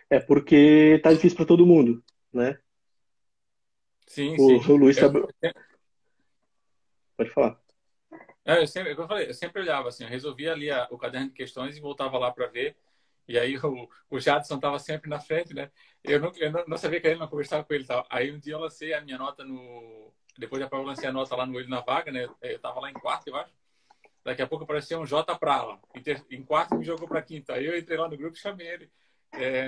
é porque tá difícil para todo mundo, né? Sim, sim. O Luiz Eu, sabe. Pode falar. como eu falei, eu sempre olhava assim, eu resolvia ali o caderno de questões e voltava lá para ver. E aí o Jadson estava sempre na frente, né? Eu não sabia que ele não conversava com ele e tal. Aí um dia eu lancei a minha nota depois da prova eu lancei a nota lá no Olho na Vaga, né? Eu estava lá em quarto, eu acho. Daqui a pouco apareceu um J pra lá. Em quarto me jogou para quinto. Aí eu entrei lá no grupo e chamei ele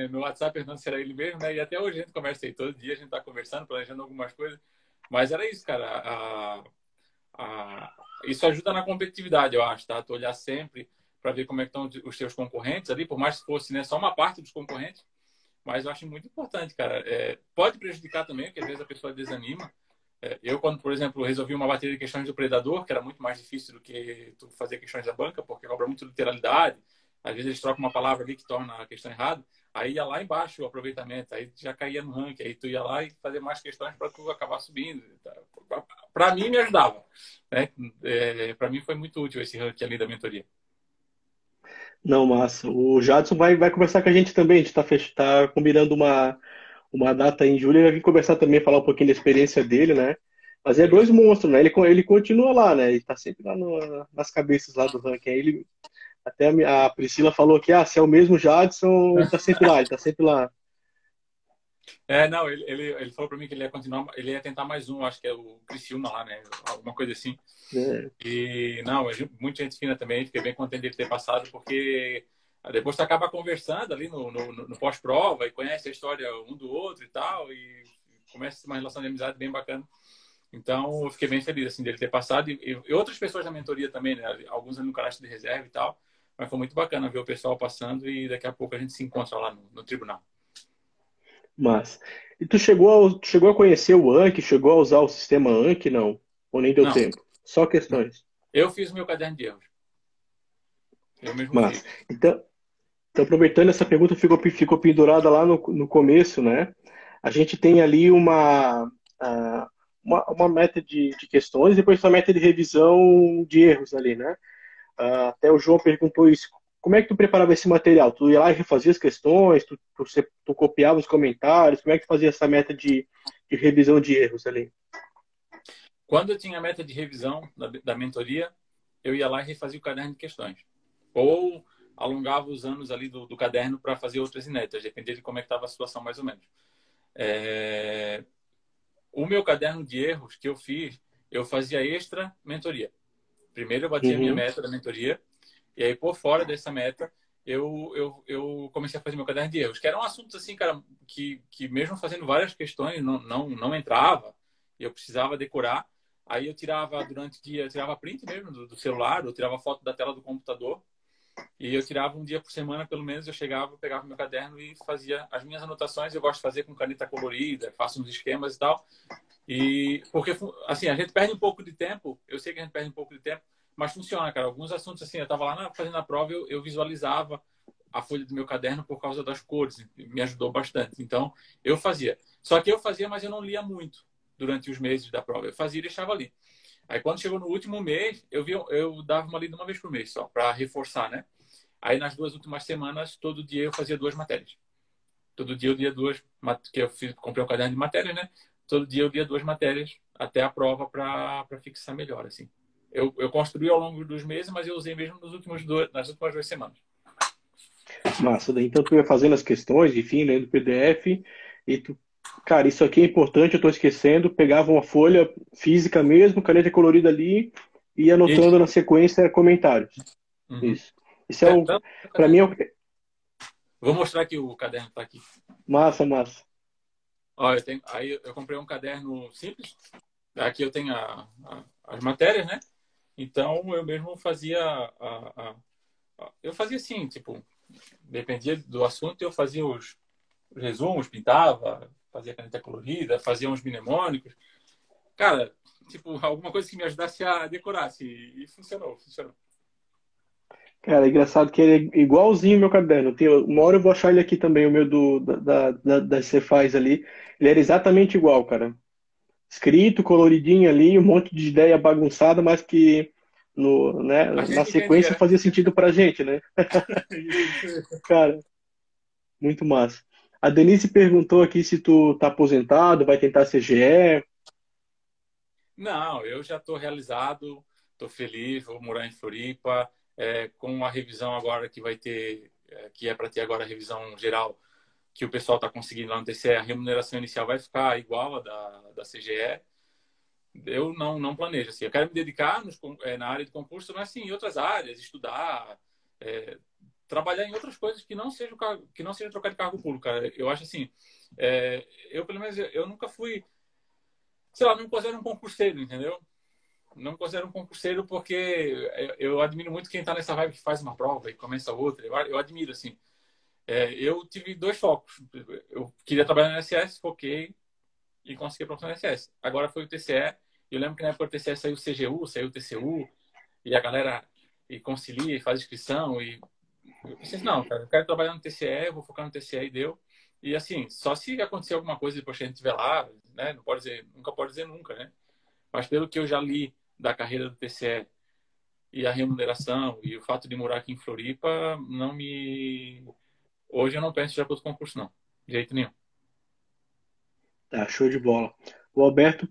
no WhatsApp perguntando se era ele mesmo, né? E até hoje a gente conversa aí. Todo dia a gente tá conversando, planejando algumas coisas. Mas era isso, cara. Isso ajuda na competitividade, eu acho, tá? Tu olhar sempre para ver como é que estão os teus concorrentes ali, por mais que fosse, né, só uma parte dos concorrentes, mas eu acho muito importante, cara. Pode prejudicar também, porque às vezes a pessoa desanima. Eu, quando, por exemplo, resolvi uma bateria de questões do predador, que era muito mais difícil do que tu fazer questões da banca, porque cobra muito literalidade, às vezes eles trocam uma palavra ali que torna a questão errada, aí ia lá embaixo o aproveitamento, aí já caía no ranking, aí tu ia lá e fazer mais questões para tu acabar subindo. Para mim, me ajudava, né? Para mim foi muito útil esse ranking ali da mentoria. Não, massa. O Jadson vai conversar com a gente também. A gente tá combinando uma data em julho. Ele vai vir conversar também, falar um pouquinho da experiência dele, né? Mas é dois monstros, né? Ele continua lá, né? Ele tá sempre lá nas cabeças lá do ranking. Até a Priscila falou que, se é o mesmo Jadson, ele tá sempre lá, ele tá sempre lá. Não, ele falou para mim que ele ia continuar, ele ia tentar mais um, acho que é o Criciúma lá, né? Alguma coisa assim. Né? E, não, muita gente fina também, fiquei bem contente de ele ter passado, porque Aí depois tu acaba conversando ali no pós-prova e conhece a história um do outro e tal, e começa uma relação de amizade bem bacana. Então, eu fiquei bem feliz assim, dele ter passado. E outras pessoas da mentoria também, né? Alguns ali no cadastro de reserva e tal. Mas foi muito bacana ver o pessoal passando e daqui a pouco a gente se encontra lá no tribunal. Mas. E tu chegou a conhecer o Anki, chegou a usar o sistema Anki, não? Ou nem deu Não, tempo? Só não. questões. Eu fiz o meu caderno de erros. Eu mesmo Mas. fiz. Então, aproveitando essa pergunta, ficou pendurada lá no começo, né? A gente tem ali ah, uma meta de questões, depois uma meta de revisão de erros ali, né? Até o João perguntou isso. Como é que tu preparava esse material? Tu ia lá e refazia as questões, tu copiava os comentários, como é que tu fazia essa meta de revisão de erros ali? Quando eu tinha a meta de revisão da mentoria, eu ia lá e refazia o caderno de questões. Ou alongava os anos ali do caderno para fazer outras inéditas, dependia de como é que estava a situação mais ou menos. O meu caderno de erros que eu fiz, eu fazia extra mentoria. Primeiro eu batia a minha Uhum, meta da mentoria, e aí por fora dessa meta, eu comecei a fazer meu caderno de erros, que eram assuntos assim, cara, que mesmo fazendo várias questões, não entrava, e eu precisava decorar. Aí eu tirava durante o dia, eu tirava print mesmo do celular, eu tirava foto da tela do computador, e eu tirava um dia por semana, pelo menos, eu chegava, pegava meu caderno e fazia as minhas anotações. Eu gosto de fazer com caneta colorida, faço uns esquemas e tal. E porque, assim, a gente perde um pouco de tempo, eu sei que a gente perde um pouco de tempo, mas funciona, cara. Alguns assuntos, assim, eu estava lá fazendo a prova, eu visualizava a folha do meu caderno por causa das cores, me ajudou bastante. Então, eu fazia. Só que eu fazia, mas eu não lia muito durante os meses da prova. Eu fazia e deixava ali. Aí, quando chegou no último mês, eu dava uma lida uma vez por mês só, para reforçar, né? Aí, nas 2 últimas semanas, todo dia eu fazia 2 matérias. Todo dia eu lia duas, que eu comprei um caderno de matérias, né? Todo dia eu lia 2 matérias até a prova para fixar melhor, assim. Eu construí ao longo dos meses, mas eu usei mesmo nas últimas 2 semanas. massa. Daí, então tu ia fazendo as questões, enfim, lendo o PDF, e tu, cara, isso aqui é importante, eu tô esquecendo, pegava uma folha física mesmo, caneta colorida ali, e ia Isso. anotando na sequência comentários. Uhum. Isso. Isso é o, Tanto no para mim, caderno. Vou mostrar que o caderno está aqui. massa, massa. Ó, aí eu comprei um caderno simples. Aqui eu tenho as matérias, né? Então eu mesmo fazia eu fazia assim, tipo, dependia do assunto, eu fazia os resumos, pintava, fazia caneta colorida, fazia uns mnemônicos. Cara, tipo, alguma coisa que me ajudasse a decorar, assim, e funcionou. Cara, é engraçado que ele é igualzinho o meu caderno. Uma hora eu vou achar ele aqui também, o meu das Cefaz ali. Ele era exatamente igual, cara. Escrito, coloridinho ali, um monte de ideia bagunçada, mas que A na gente entendia, sequência né? fazia sentido pra gente, né? Isso. Cara, muito massa. A Denise perguntou aqui se tu tá aposentado, vai tentar CGE. Não, eu já estou realizado, estou feliz, vou morar em Floripa, com a revisão agora que vai ter, que é para ter agora a revisão geral, que o pessoal está conseguindo lá no TCE, a remuneração inicial vai ficar igual a da CGE. Eu não planejo, assim, eu quero me dedicar na área de concurso, mas assim, em outras áreas, estudar, é, trabalhar em outras coisas que não seja que não seja trocar de cargo público, cara. Eu acho assim, eu pelo menos eu nunca fui, sei lá, não me considero um concurseiro, entendeu? Não me considero um concurseiro porque eu admiro muito quem está nessa vibe que faz uma prova e começa outra. Eu admiro, assim. Eu tive dois focos. Eu queria trabalhar no INSS, foquei e consegui a profissão no INSS. Agora foi o TCE. Eu lembro que na época do TCE saiu o CGU, saiu o TCU, e a galera concilia e faz inscrição. E eu pensei assim, não, cara, eu quero trabalhar no TCE, eu vou focar no TCE e deu. E assim, só se acontecer alguma coisa depois que a gente estiver lá, né? Não pode dizer, nunca pode dizer nunca, né? Mas pelo que eu já li da carreira do TCE e a remuneração e o fato de morar aqui em Floripa, não me. Hoje eu não penso já para outro concurso, não. De jeito nenhum. Tá, show de bola. O Alberto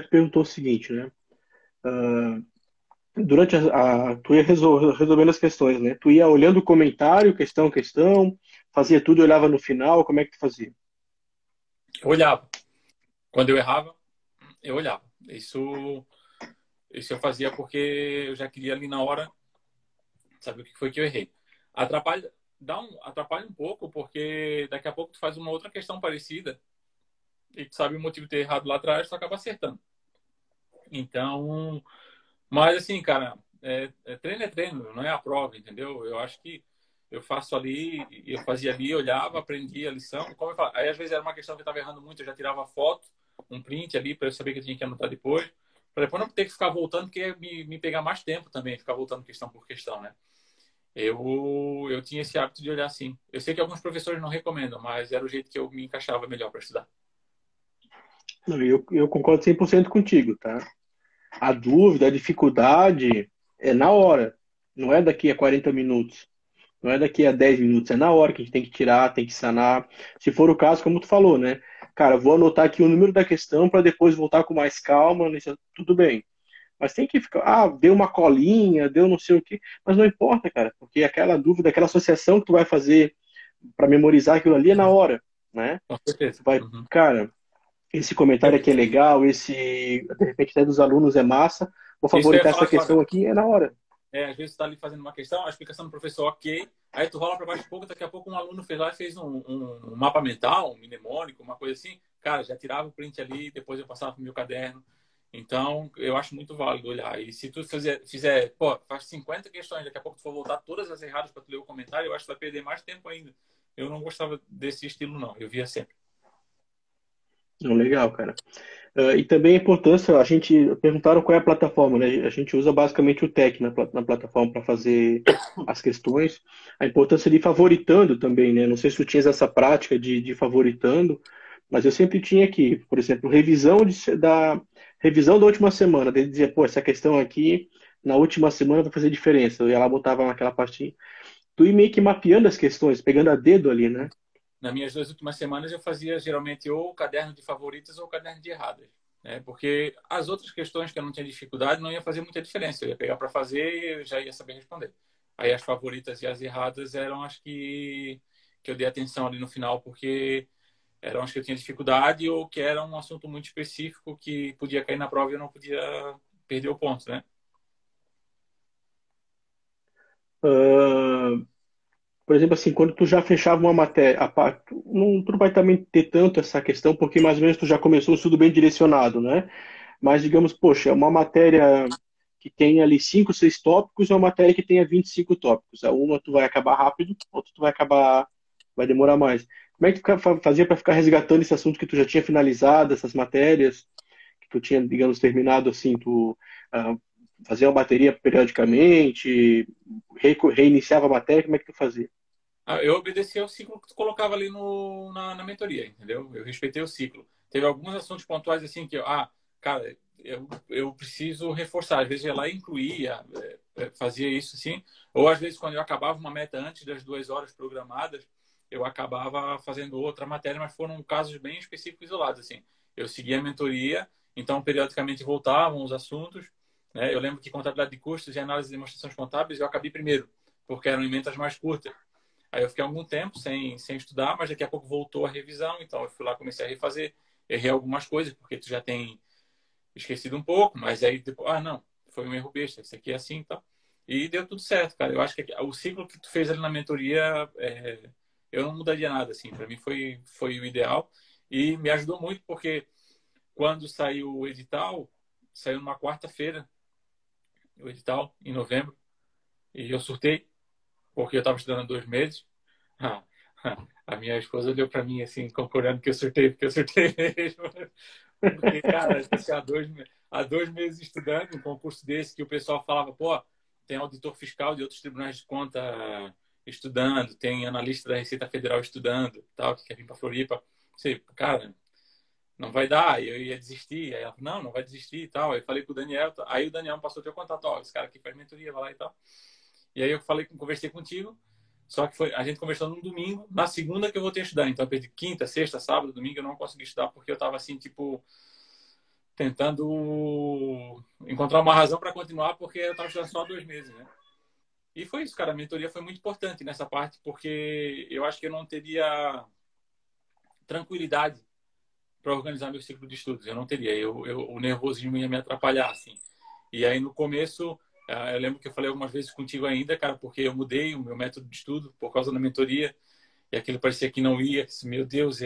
perguntou o seguinte, né? Durante tu ia resolvendo as questões, né? Tu ia olhando o comentário, questão, fazia tudo e olhava no final, como é que tu fazia? Eu olhava. Quando eu errava, eu olhava. Isso eu fazia porque eu já queria ali na hora saber o que foi que eu errei. Atrapalha, atrapalha um pouco, porque daqui a pouco tu faz uma outra questão parecida e tu sabe o motivo de ter errado lá atrás, tu acaba acertando. Então, mas assim, cara, treino é treino, não é a prova, entendeu? Eu acho que eu faço ali, eu fazia ali, olhava, aprendia a lição. Como eu falo, aí às vezes era uma questão que eu estava errando muito, eu já tirava foto, um print ali para eu saber que eu tinha que anotar depois, para depois não ter que ficar voltando, porque ia me pegar mais tempo também, ficar voltando questão por questão, né? Eu tinha esse hábito de olhar assim. Eu sei que alguns professores não recomendam, mas era o jeito que eu me encaixava melhor para estudar. Não, eu concordo 100% contigo, tá? A dúvida, a dificuldade é na hora. Não é daqui a 40 minutos. Não é daqui a 10 minutos. É na hora que a gente tem que tirar, tem que sanar. Se for o caso, como tu falou, né? Cara, vou anotar aqui o número da questão para depois voltar com mais calma. Tudo bem. Mas tem que ficar, deu uma colinha, deu não sei o quê. Mas não importa, cara, porque aquela dúvida, aquela associação que tu vai fazer para memorizar aquilo ali é na hora, né? Com certeza. Tu vai, Uhum. cara, esse comentário aqui é legal, esse, de repente, até dos alunos é massa, vou Isso que eu ia favoritar falar essa questão agora. aqui, é na hora. Às vezes está ali fazendo uma questão, a explicação do professor ok, aí tu rola para baixo um pouco, daqui a pouco um aluno fez lá e fez um mapa mental, um mnemônico, uma coisa assim. Cara, já tirava o print ali, depois eu passava pro meu caderno. Então, eu acho muito válido olhar. E se tu fizer, pô, faz 50 questões, daqui a pouco tu for voltar todas as erradas para tu ler o comentário, eu acho que vai perder mais tempo ainda. Eu não gostava desse estilo, não. Eu via sempre. Não, legal, cara. E também a importância, a gente perguntaram qual é a plataforma, né? A gente usa basicamente o TEC na plataforma para fazer as questões. A importância de ir favoritando também, né? Não sei se tu tinhas essa prática de ir favoritando, mas eu sempre tinha aqui, por exemplo, revisão da última semana, de dizer, pô, essa questão aqui na última semana vai fazer diferença. Eu ia lá, botava naquela pastinha. Tu ir meio que mapeando as questões, pegando a dedo ali, né? Nas minhas 2 últimas semanas eu fazia geralmente ou o caderno de favoritas ou o caderno de erradas, né? Porque as outras questões que eu não tinha dificuldade não ia fazer muita diferença. Eu ia pegar para fazer e eu já ia saber responder. Aí as favoritas e as erradas eram as que eu dei atenção ali no final, porque eram as que eu tinha dificuldade ou que era um assunto muito específico que podia cair na prova e eu não podia perder o ponto, né? Ah, por exemplo, assim, quando tu já fechava uma matéria, tu não vai também ter tanto essa questão, porque mais ou menos tu já começou um estudo bem direcionado, né? Mas digamos, poxa, uma matéria que tem ali 5, 6 tópicos é uma matéria que tenha 25 tópicos. Uma tu vai acabar rápido, outra tu vai demorar mais. Como é que tu fazia para ficar resgatando esse assunto que tu já tinha finalizado, essas matérias que tu tinha, digamos, terminado assim, tu ah, fazia uma bateria periodicamente, reiniciava a matéria, como é que tu fazia? Eu obedeci ao ciclo que tu colocava ali na mentoria, entendeu? Eu respeitei o ciclo. Teve alguns assuntos pontuais assim que cara, eu preciso reforçar. Às vezes eu ia lá e incluía, fazia isso assim. Ou às vezes quando eu acabava uma meta antes das 2 horas programadas, eu acabava fazendo outra matéria, mas foram casos bem específicos isolados, assim. Eu seguia a mentoria, então periodicamente voltavam os assuntos, né? Eu lembro que contabilidade de custos e análise de demonstrações contábeis eu acabei primeiro, porque eram emendas mais curtas. Aí eu fiquei algum tempo sem estudar, mas daqui a pouco voltou a revisão, então eu fui lá, comecei a refazer. Errei algumas coisas, porque tu já tem esquecido um pouco, mas aí depois, não, foi um erro besta, isso aqui é assim e tal. E deu tudo certo, cara. Eu acho que o ciclo que tu fez ali na mentoria, eu não mudaria nada, assim. Para mim foi o ideal e me ajudou muito, porque quando saiu o edital, saiu numa quarta-feira, o edital, em novembro, e eu surtei, porque eu estava estudando há 2 meses. Ah, a minha esposa olhou para mim assim, concordando que eu surtei, porque eu surtei mesmo. Porque, cara, assim, há 2 meses estudando um concurso desse que o pessoal falava, pô, tem auditor fiscal de outros tribunais de conta estudando, tem analista da Receita Federal estudando, tal, que quer vir para Floripa. Sei, cara, não vai dar, aí eu ia desistir. Aí ela falou, não vai desistir e tal. Aí eu falei com o Daniel, aí o Daniel me passou o teu contato, ó, esse cara aqui faz mentoria, vai lá e tal. E aí eu conversei contigo, só que a gente conversou num domingo, na segunda que eu voltei a estudar. Então eu perdi quinta, sexta, sábado, domingo, eu não consegui estudar porque eu tava assim, tipo, tentando encontrar uma razão para continuar, porque eu tava estudando só 2 meses, né? E foi isso, cara. A mentoria foi muito importante nessa parte, porque eu acho que eu não teria tranquilidade para organizar meu ciclo de estudos. Eu não teria. O nervosismo ia me atrapalhar, assim. E aí, no começo, Eu lembro que eu falei algumas vezes contigo ainda, cara, porque eu mudei o meu método de estudo por causa da mentoria e aquilo parecia que não ia. Meu Deus,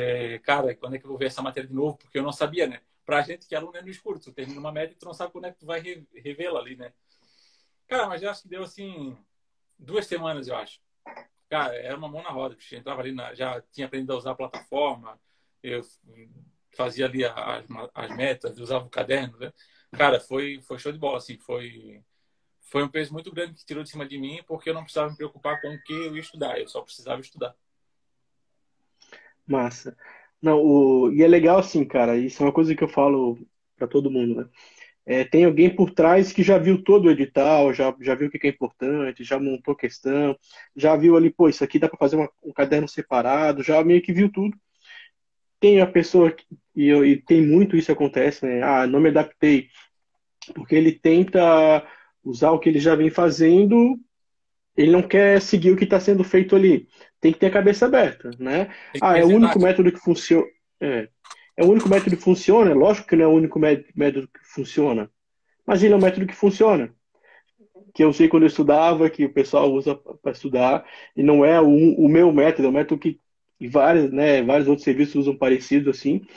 cara, quando é que eu vou ver essa matéria de novo? Porque eu não sabia, né? Pra gente que é aluno é no escuro, tu termina uma média e tu não sabe quando é que tu vai revê-la ali, né? Cara, mas eu acho que deu assim 2 semanas, eu acho. Cara, era uma mão na roda. Eu entrava ali, já tinha aprendido a usar a plataforma, eu fazia ali as metas, usava o caderno, né? Cara, foi show de bola, assim, foi um peso muito grande que tirou de cima de mim, porque eu não precisava me preocupar com o que eu ia estudar, eu só precisava estudar. Massa. Não, e é legal assim, cara, isso é uma coisa que eu falo para todo mundo, né? Tem alguém por trás que já viu todo o edital, já viu o que é importante, já montou questão, já viu ali, pô, isso aqui dá para fazer um caderno separado, já meio que viu tudo. Tem a pessoa, e tem muito isso acontece, né? Ah, não me adaptei, porque ele tenta usar o que ele já vem fazendo, ele não quer seguir o que está sendo feito ali. Tem que ter a cabeça aberta, né? Tem que Ah, é o conhecer único tática. método que funciona. É o único método que funciona? Lógico que não é o único método que funciona. Mas ele é um método que funciona. Que eu sei quando eu estudava, que o pessoal usa para estudar, e não é o meu método, é um método que vários outros serviços usam parecido assim.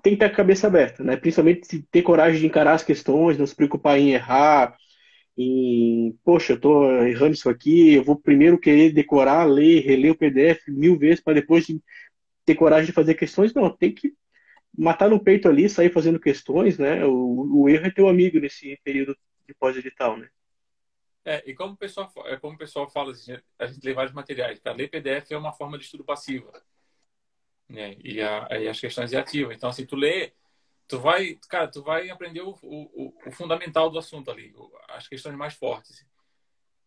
Tem que ter a cabeça aberta, né? Principalmente se ter coragem de encarar as questões, não se preocupar em errar, poxa, eu tô errando isso aqui, eu vou primeiro querer decorar, ler, reler o PDF 1000 vezes para depois ter coragem de fazer questões. Não, tem que matar no peito ali, sair fazendo questões, né? O erro é teu amigo nesse período de pós-edital, né? E como o pessoal fala, assim, a gente lê vários materiais. Tá? Ler PDF é uma forma de estudo passiva, né? E as questões é ativa. Então, assim, tu lê, tu vai aprender o fundamental do assunto ali, as questões mais fortes.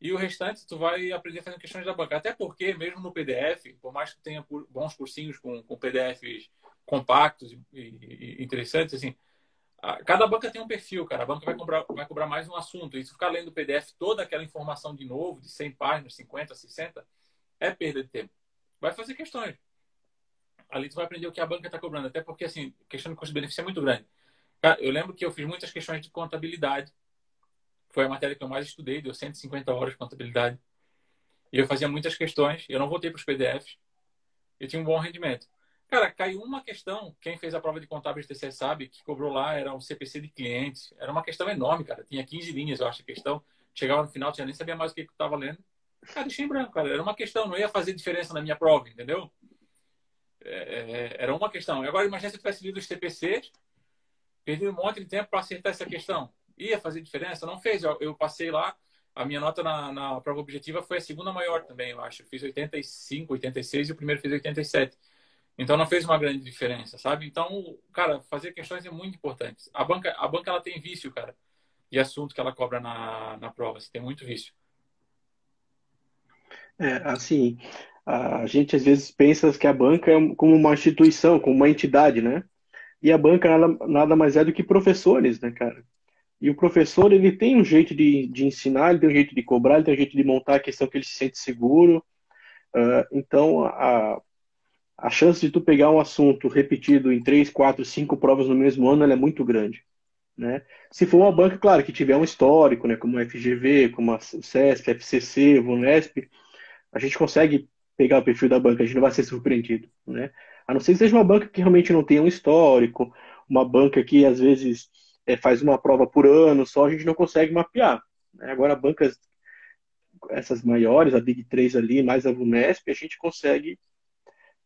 E o restante, tu vai aprender fazendo questões da banca. Até porque, mesmo no PDF, por mais que tenha bons cursinhos com PDFs compactos e interessantes, assim, cada banca tem um perfil, cara. A banca vai cobrar mais um assunto. E se ficar lendo o PDF toda aquela informação de novo, de 100 páginas, 50, 60, é perda de tempo. Vai fazer questões. Ali tu vai aprender o que a banca está cobrando. Até porque, assim, questão de custo-benefício é muito grande. Cara, eu lembro que eu fiz muitas questões de contabilidade. Foi a matéria que eu mais estudei, deu 150 horas de contabilidade. E eu fazia muitas questões, eu não voltei para os PDFs, eu tinha um bom rendimento. Cara, caiu uma questão, quem fez a prova de contábeis TCE sabe, que cobrou lá era um CPC de clientes. Era uma questão enorme, cara. Tinha 15 linhas, eu acho, a questão. Chegava no final, já nem sabia mais o que eu estava lendo. Cara, deixei em branco, cara. Era uma questão, não ia fazer diferença na minha prova, entendeu? Era uma questão. Agora, imagina se eu tivesse lido os CPCs, perdi um monte de tempo para acertar essa questão. Ia fazer diferença? Não fez. Eu passei lá, a minha nota na prova objetiva foi a segunda maior também, eu acho. Eu fiz 85, 86 e o primeiro fez 87. Então não fez uma grande diferença, sabe? Então, cara, fazer questões é muito importante. A banca ela tem vício, cara, de assunto que ela cobra na prova. Você tem muito vício. Assim, a gente às vezes pensa que a banca como uma instituição, como uma entidade, né? E a banca nada mais é do que professores, né, cara? E o professor, ele tem um jeito de ensinar, ele tem um jeito de cobrar, ele tem um jeito de montar a questão que ele se sente seguro. Então, a chance de tu pegar um assunto repetido em 3, 4, 5 provas no mesmo ano, ela é muito grande, né? Se for uma banca, claro, que tiver um histórico, né, como a FGV, como a CESP, a FCC, a VUNESP, a gente consegue pegar o perfil da banca, a gente não vai ser surpreendido, né? A não ser que seja uma banca que realmente não tenha um histórico, uma banca que às vezes faz uma prova por ano, só a gente não consegue mapear, né? Agora, bancas, essas maiores, a Big 3 ali, mais a VUNESP, a gente consegue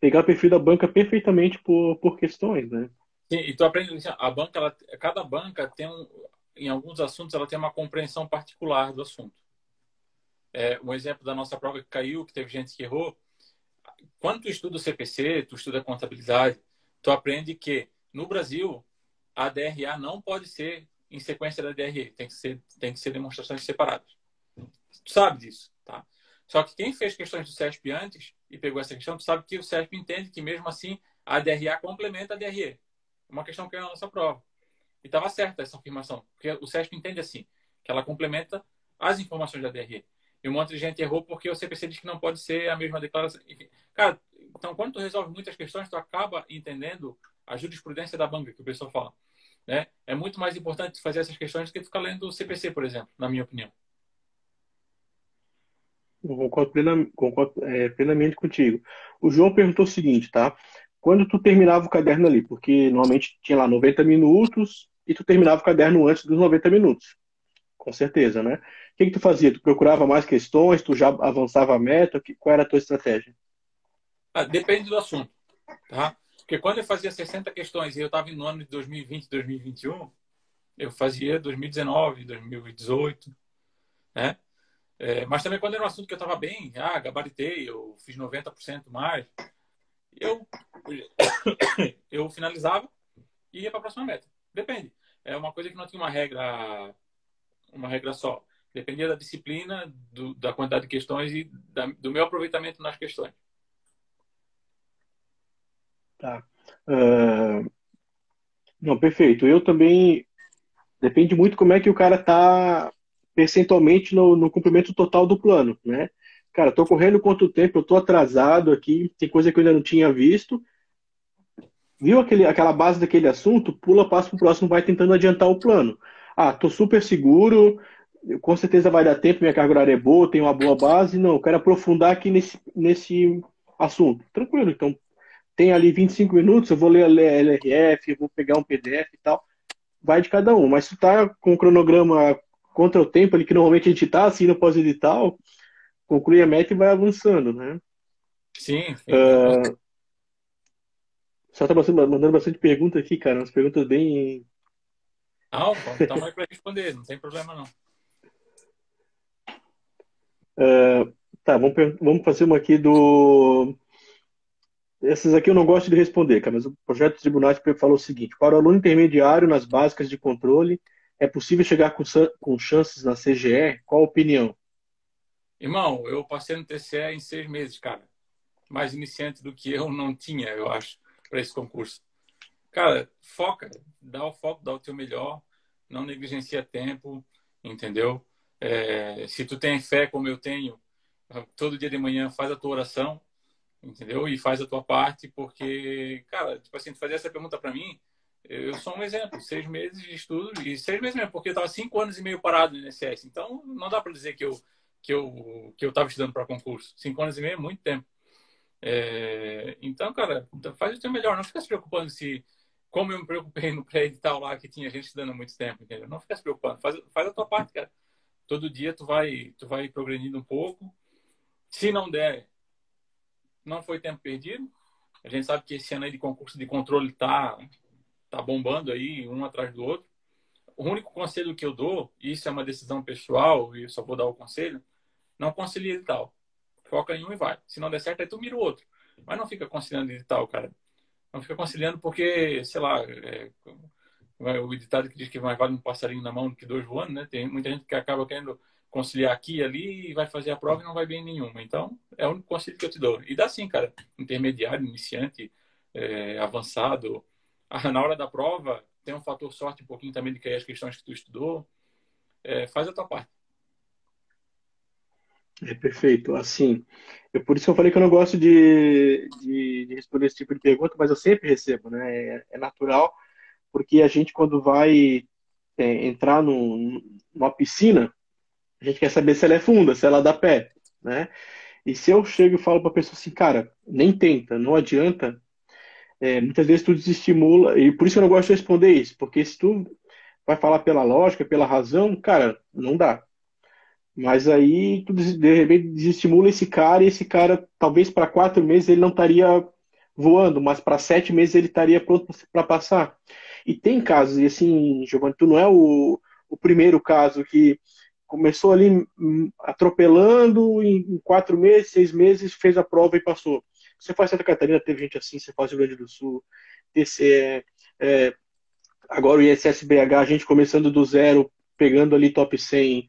pegar o perfil da banca perfeitamente por questões, né? Sim, e tu aprende, assim, cada banca tem em alguns assuntos, ela tem uma compreensão particular do assunto. Um exemplo da nossa prova que caiu, que teve gente que errou. Quando tu estuda o CPC, tu estuda contabilidade, tu aprende que no Brasil a DRA não pode ser em sequência da DRE, tem que ser demonstrações separadas. Tu sabe disso, tá? Só que quem fez questões do CESP antes e pegou essa questão, tu sabe que o CESP entende que mesmo assim a DRA complementa a DRE. Uma questão que é na nossa prova. E estava certa essa afirmação, porque o CESP entende assim, que ela complementa as informações da DRE. E um monte de gente errou porque o CPC diz que não pode ser a mesma declaração. Enfim, cara, então quando tu resolve muitas questões, tu acaba entendendo a jurisprudência da banca, que o pessoal fala. Né? É muito mais importante fazer essas questões do que ficar lendo o CPC, por exemplo, na minha opinião. Eu concordo plenamente contigo. O João perguntou o seguinte, tá? Quando tu terminava o caderno ali, porque normalmente tinha lá 90 minutos e tu terminava o caderno antes dos 90 minutos, com certeza, né? O que que tu fazia? Tu procurava mais questões, tu já avançava a meta? Qual era a tua estratégia? Depende do assunto, tá? Porque quando eu fazia 60 questões e eu estava no ano de 2020, 2021, eu fazia 2019, 2018, né? Mas também quando era um assunto que eu estava bem, gabaritei, eu fiz 90% mais, eu, eu finalizava e ia para a próxima meta. Depende. É uma coisa que não tinha uma regra só. Dependia da disciplina, da quantidade de questões e do meu aproveitamento nas questões. Tá. Ah, não, perfeito. Eu também. Depende muito como é que o cara tá percentualmente no cumprimento total do plano, né? Cara, tô correndo quanto tempo? Eu tô atrasado aqui, tem coisa que eu ainda não tinha visto. Viu aquela base daquele assunto? Pula, passa pro próximo, vai tentando adiantar o plano. Ah, tô super seguro, com certeza vai dar tempo, minha carga horária é boa, tenho uma boa base. Não, eu quero aprofundar aqui nesse assunto. Tranquilo, então tem ali 25 minutos, eu vou ler a LRF, eu vou pegar um PDF e tal. Vai de cada um. Mas se tu tá com o cronograma contra o tempo ali, que normalmente a gente tá assim no pós-edital, conclui a meta e vai avançando, né? Sim, sim. Só tá mandando bastante pergunta aqui, cara. Umas perguntas bem. Não, estamos aí para responder, não tem problema não. Tá, vamos fazer uma aqui do. Essas aqui eu não gosto de responder, cara, mas o projeto de tribunais falou o seguinte: para o aluno intermediário nas básicas de controle, é possível chegar com chances na CGE? Qual a opinião? Irmão, eu passei no TCE em 6 meses, cara. Mais iniciante do que eu não tinha, eu acho, para esse concurso. Cara, foca, dá o foco, dá o teu melhor, não negligencia tempo, entendeu? Se tu tem fé como eu tenho, todo dia de manhã faz a tua oração, entendeu? E faz a tua parte, porque, cara, tipo assim, tu fazer essa pergunta para mim, eu sou um exemplo, 6 meses de estudo, e 6 meses mesmo, porque eu tava 5 anos e meio parado no INSS, então não dá para dizer que eu tava estudando para concurso. 5 anos e meio é muito tempo. Então, cara, faz o teu melhor, não fica se preocupando se, como eu me preocupei no pré-edital lá, que tinha gente estudando há muito tempo, entendeu? Não fica se preocupando, faz a tua parte, cara. Todo dia tu vai progredindo um pouco. Se não der, não foi tempo perdido. A gente sabe que esse ano aí de concurso de controle tá bombando aí, um atrás do outro. O único conselho que eu dou, e isso é uma decisão pessoal, e eu só vou dar o conselho, não concilia edital. Foca em um e vai. Se não der certo, aí tu mira o outro. Mas não fica conciliando edital, cara. Não fica conciliando porque, sei lá, o ditado que diz que mais vale um passarinho na mão do que dois voando, né? Tem muita gente que acaba querendo conciliar aqui e ali e vai fazer a prova e não vai bem nenhuma. Então, é o único conselho que eu te dou. E dá sim, cara. Intermediário, iniciante, avançado. Na hora da prova, tem um fator sorte um pouquinho também de cair as questões que tu estudou. Faz a tua parte. É perfeito. Assim, por isso que eu falei que eu não gosto de responder esse tipo de pergunta, mas eu sempre recebo, né? É natural, porque a gente, quando vai entrar numa piscina, a gente quer saber se ela é funda, se ela dá pé, né? E se eu chego e falo para a pessoa assim, cara, nem tenta, não adianta, muitas vezes tu desestimula, e por isso eu não gosto de responder isso, porque se tu vai falar pela lógica, pela razão, cara, não dá. Mas aí tu de repente desestimula esse cara e esse cara, talvez para 4 meses ele não estaria voando, mas para 7 meses ele estaria pronto para passar. E tem casos, e assim, Giovanni, tu não é o primeiro caso que começou ali atropelando, em 4 meses, 6 meses, fez a prova e passou. Você faz Santa Catarina, teve gente assim, você faz Rio Grande do Sul, TCE, agora o ISSBH, a gente começando do zero, pegando ali top 100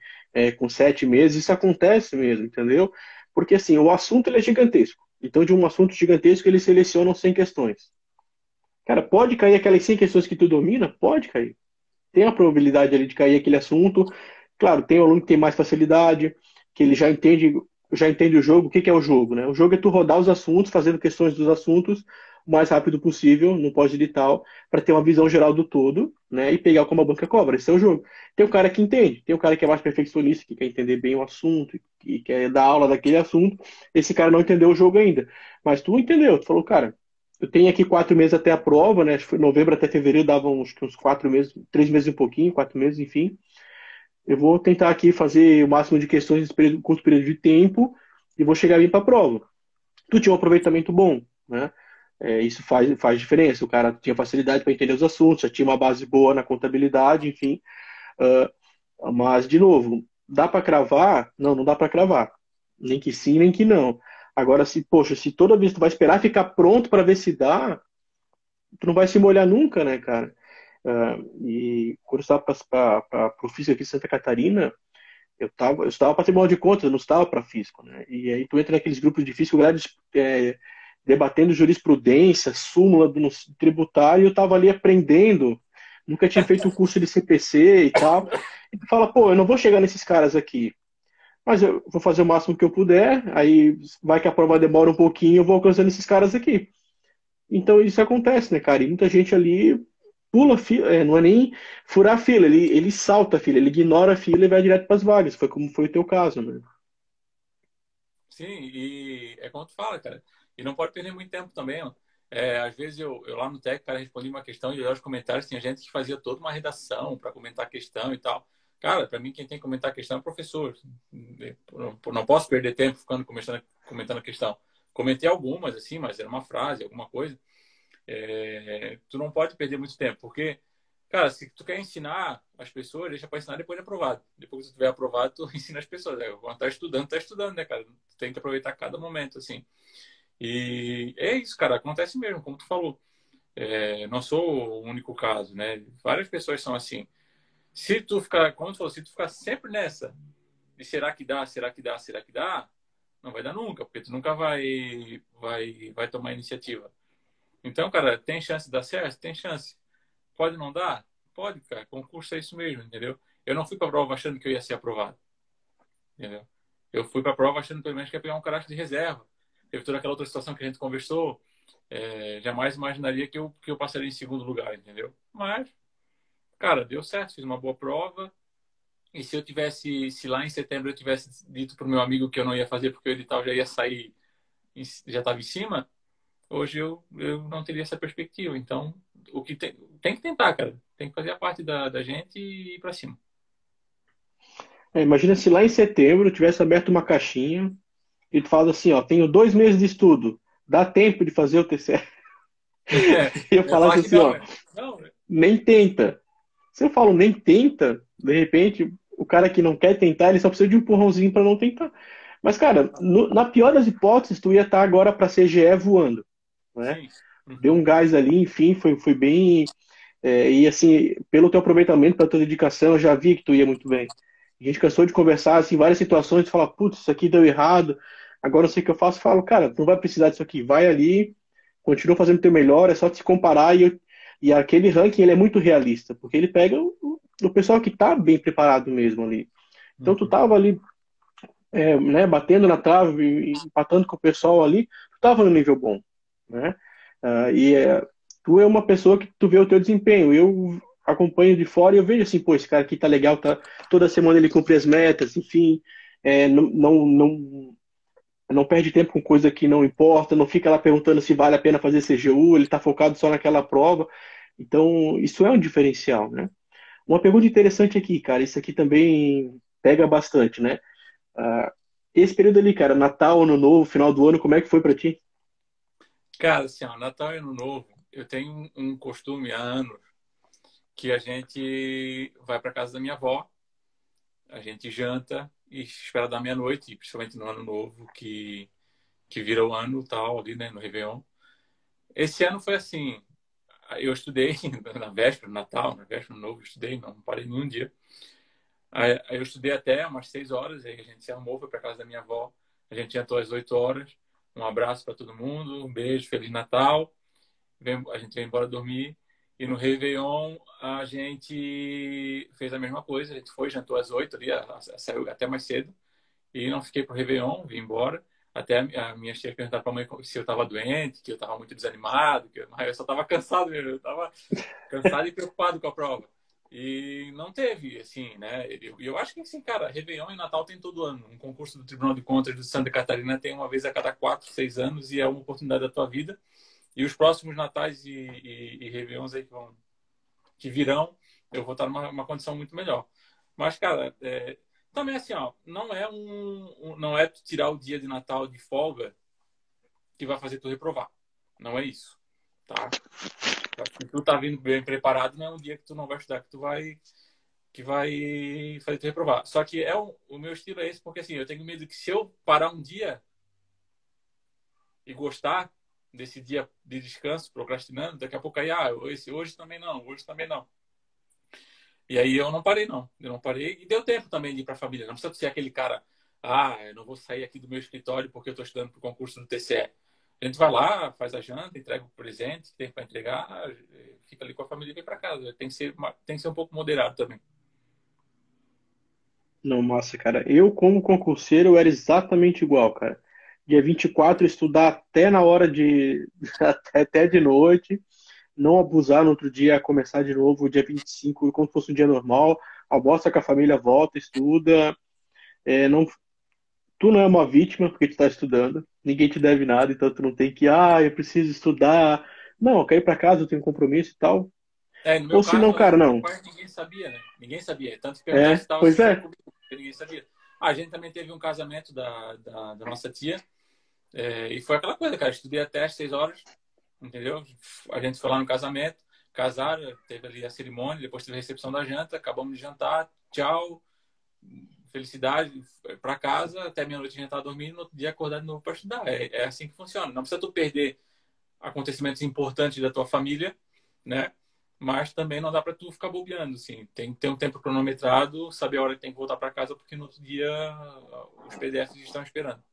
com 7 meses, isso acontece mesmo, entendeu? Porque assim, o assunto ele é gigantesco. Então, de um assunto gigantesco, eles selecionam 100 questões. Cara, pode cair aquelas 100 questões que tu domina? Pode cair. Tem a probabilidade ali de cair aquele assunto. Claro, tem o aluno que tem mais facilidade, que ele já entende o jogo. O que é o jogo, né? O jogo é tu rodar os assuntos, fazendo questões dos assuntos, o mais rápido possível no pós-edital para ter uma visão geral do todo, né? E pegar como a banca cobra. Esse é o jogo. Tem o cara que entende, tem o cara que é mais perfeccionista, que quer entender bem o assunto, que quer dar aula daquele assunto. Esse cara não entendeu o jogo ainda. Mas tu entendeu, tu falou, cara, eu tenho aqui 4 meses até a prova, né? Acho que foi novembro até fevereiro, dava uns 4 meses, 3 meses e um pouquinho, 4 meses, enfim. Eu vou tentar aqui fazer o máximo de questões nesse período, curto período de tempo e vou chegar bem para a prova. Tu tinha um aproveitamento bom, né? Isso faz diferença. O cara tinha facilidade para entender os assuntos, já tinha uma base boa na contabilidade, enfim. Mas, de novo, dá para cravar? Não, não dá para cravar. Nem que sim, nem que não. Agora, se toda vez tu vai esperar ficar pronto para ver se dá, tu não vai se molhar nunca, né, cara? E quando eu estava para o físico aqui em Santa Catarina, eu estava para Tribunal de Contas, eu não estava para físico, né? E aí tu entra naqueles grupos de físico, debatendo jurisprudência, súmula do tributário, e eu estava ali aprendendo, nunca tinha feito um curso de CPC e tal. E tu fala, pô, eu não vou chegar nesses caras aqui, mas eu vou fazer o máximo que eu puder, aí vai que a prova demora um pouquinho, eu vou alcançando esses caras aqui. Então isso acontece, né, cara? E muita gente ali pula fila, não é nem furar a fila, ele salta a fila, ele ignora a fila e vai direto para as vagas. Foi como foi o teu caso, né? Sim, e é como tu fala, cara. E não pode perder muito tempo também, ó. Às vezes eu lá no Tec, cara, respondi uma questão e eu olhava os comentários, tinha gente que fazia toda uma redação para comentar a questão e tal. Cara, para mim quem tem que comentar a questão é o professor. Não posso perder tempo ficando comentando a questão. Comentei algumas, assim, mas era uma frase, alguma coisa. Tu não pode perder muito tempo, porque, cara, se tu quer ensinar as pessoas, deixa para ensinar depois de aprovado. Depois que tu tiver aprovado, tu ensina as pessoas. Quando tá estudando, né, cara? Tu tem que aproveitar cada momento, assim. E é isso, cara, acontece mesmo, como tu falou. Não sou o único caso, né? Várias pessoas são assim. Se tu ficar, como tu falou, se tu ficar sempre nessa, de será que dá, será que dá, será que dá, não vai dar nunca, porque tu nunca vai tomar iniciativa. Então, cara, tem chance de dar certo? Tem chance. Pode não dar? Pode, cara. Concurso é isso mesmo, entendeu? Eu não fui para a prova achando que eu ia ser aprovado, entendeu? Eu fui para a prova achando pelo menos que ia pegar um caráter de reserva. Teve toda aquela outra situação que a gente conversou. Jamais imaginaria que eu passaria em segundo lugar, entendeu? Mas, cara, deu certo. Fiz uma boa prova. E se lá em setembro eu tivesse dito para o meu amigo que eu não ia fazer porque o edital já ia sair, já estava em cima, hoje eu não teria essa perspectiva. Então, o que tem que tentar, cara. Tem que fazer a parte da gente e ir para cima. Imagina se lá em setembro eu tivesse aberto uma caixinha e tu fala assim, ó, tenho 2 meses de estudo, dá tempo de fazer o TCE? E eu Eu ia falar falasse que assim, não, ó, né? Não, né? nem tenta. Se eu falo nem tenta, de repente, o cara que não quer tentar, ele só precisa de um empurrãozinho para não tentar. Mas, cara, na pior das hipóteses, tu ia estar agora para CGE voando, né? Sim. Deu Uhum. um gás ali, enfim, foi bem. E assim, pelo teu aproveitamento, pela tua dedicação, eu já vi que tu ia muito bem. A gente cansou de conversar, assim, várias situações, de falar, putz, isso aqui deu errado, agora não sei o que eu faço. Falo, cara, tu não vai precisar disso aqui, vai ali, continua fazendo o teu melhor, é só te comparar e aquele ranking ele é muito realista, porque ele pega o pessoal que tá bem preparado mesmo ali. Então tu Uhum. tava ali, né, batendo na trave, e empatando com o pessoal ali, tu tava no nível bom, né? Tu é uma pessoa que tu vê o teu desempenho. Eu acompanho de fora e eu vejo assim, pô, esse cara aqui tá legal, tá, toda semana ele cumpre as metas, enfim, não perde tempo com coisa que não importa, não fica lá perguntando se vale a pena fazer CGU, ele tá focado só naquela prova. Então, isso é um diferencial, né? Uma pergunta interessante aqui, cara, isso aqui também pega bastante, né? Ah, esse período ali, cara, Natal, Ano Novo, final do ano, como é que foi pra ti? Cara, assim, ó, Natal e Ano Novo, eu tenho um costume há anos que a gente vai para casa da minha avó, a gente janta e espera da meia-noite, principalmente no Ano Novo, que vira o ano tal, ali, né, no Réveillon. Esse ano foi assim, eu estudei na véspera, Natal, na véspera do Ano Novo, eu estudei, não parei nenhum dia. Aí eu estudei até umas 6 horas, aí a gente se arrumou, foi para casa da minha avó, a gente jantou às 8 horas, um abraço para todo mundo, um beijo, Feliz Natal, a gente veio embora dormir. E no Réveillon a gente fez a mesma coisa. A gente foi, jantou às 8 ali, saiu até mais cedo. E não fiquei pro Réveillon, vim embora. Até a minha tia perguntava para a mãe se eu estava doente, que eu estava muito desanimado, mas eu só estava cansado mesmo, eu estava cansado e preocupado com a prova. E não teve, assim, né? Eu acho que, assim, cara, Réveillon e Natal tem todo ano. Um concurso do Tribunal de Contas de Santa Catarina tem uma vez a cada 4, 6 anos e é uma oportunidade da tua vida. E os próximos Natais e Réveillons aí que virão, eu vou estar numa condição muito melhor. Mas, cara, também assim, ó, não é tu tirar o dia de Natal de folga que vai fazer tu reprovar. Não é isso, tá? Se tu tá vindo bem preparado, não é um dia que tu não vai estudar, que vai fazer tu reprovar. Só que o meu estilo é esse, porque assim, eu tenho medo que se eu parar um dia e gostar desse dia de descanso, procrastinando, daqui a pouco aí, hoje também não, hoje também não. E aí eu não parei, não. Eu não parei e deu tempo também de ir para a família. Não precisa ser aquele cara, eu não vou sair aqui do meu escritório porque eu estou estudando para o concurso do TCE. A gente vai lá, faz a janta, entrega o presente que tem para entregar, fica ali com a família e vem para casa. Tem que ser um pouco moderado também. Não, massa, cara. Eu, como concurseiro, eu era exatamente igual, cara. Dia 24 estudar até na hora de... até de noite. Não abusar no outro dia, começar de novo dia 25, como se fosse um dia normal. Almoça com a família, volta, estuda. Não, tu não é uma vítima porque tu está estudando. Ninguém te deve nada, então tu não tem que, eu preciso estudar. Não, eu quero ir para casa, eu tenho um compromisso e tal. No meu Ou se não, caso, cara, no meu não. pai ninguém sabia, né? Ninguém sabia. Tanto que perguntaram se estava Pois assistindo é. comigo, porque ninguém sabia. A gente também teve um casamento da nossa tia, e foi aquela coisa, cara. Estudei até às 6 horas, entendeu? A gente foi lá no casamento, casaram, teve ali a cerimônia, depois teve a recepção da janta, acabamos de jantar, tchau, felicidade, para casa, até meia-noite a gente tá dormindo, no outro dia acordar de novo para estudar. É assim que funciona. Não precisa tu perder acontecimentos importantes da tua família, né? Mas também não dá para tu ficar bobeando, assim. Tem que ter um tempo cronometrado, saber a hora que tem que voltar para casa, porque no outro dia os PDFs estão esperando.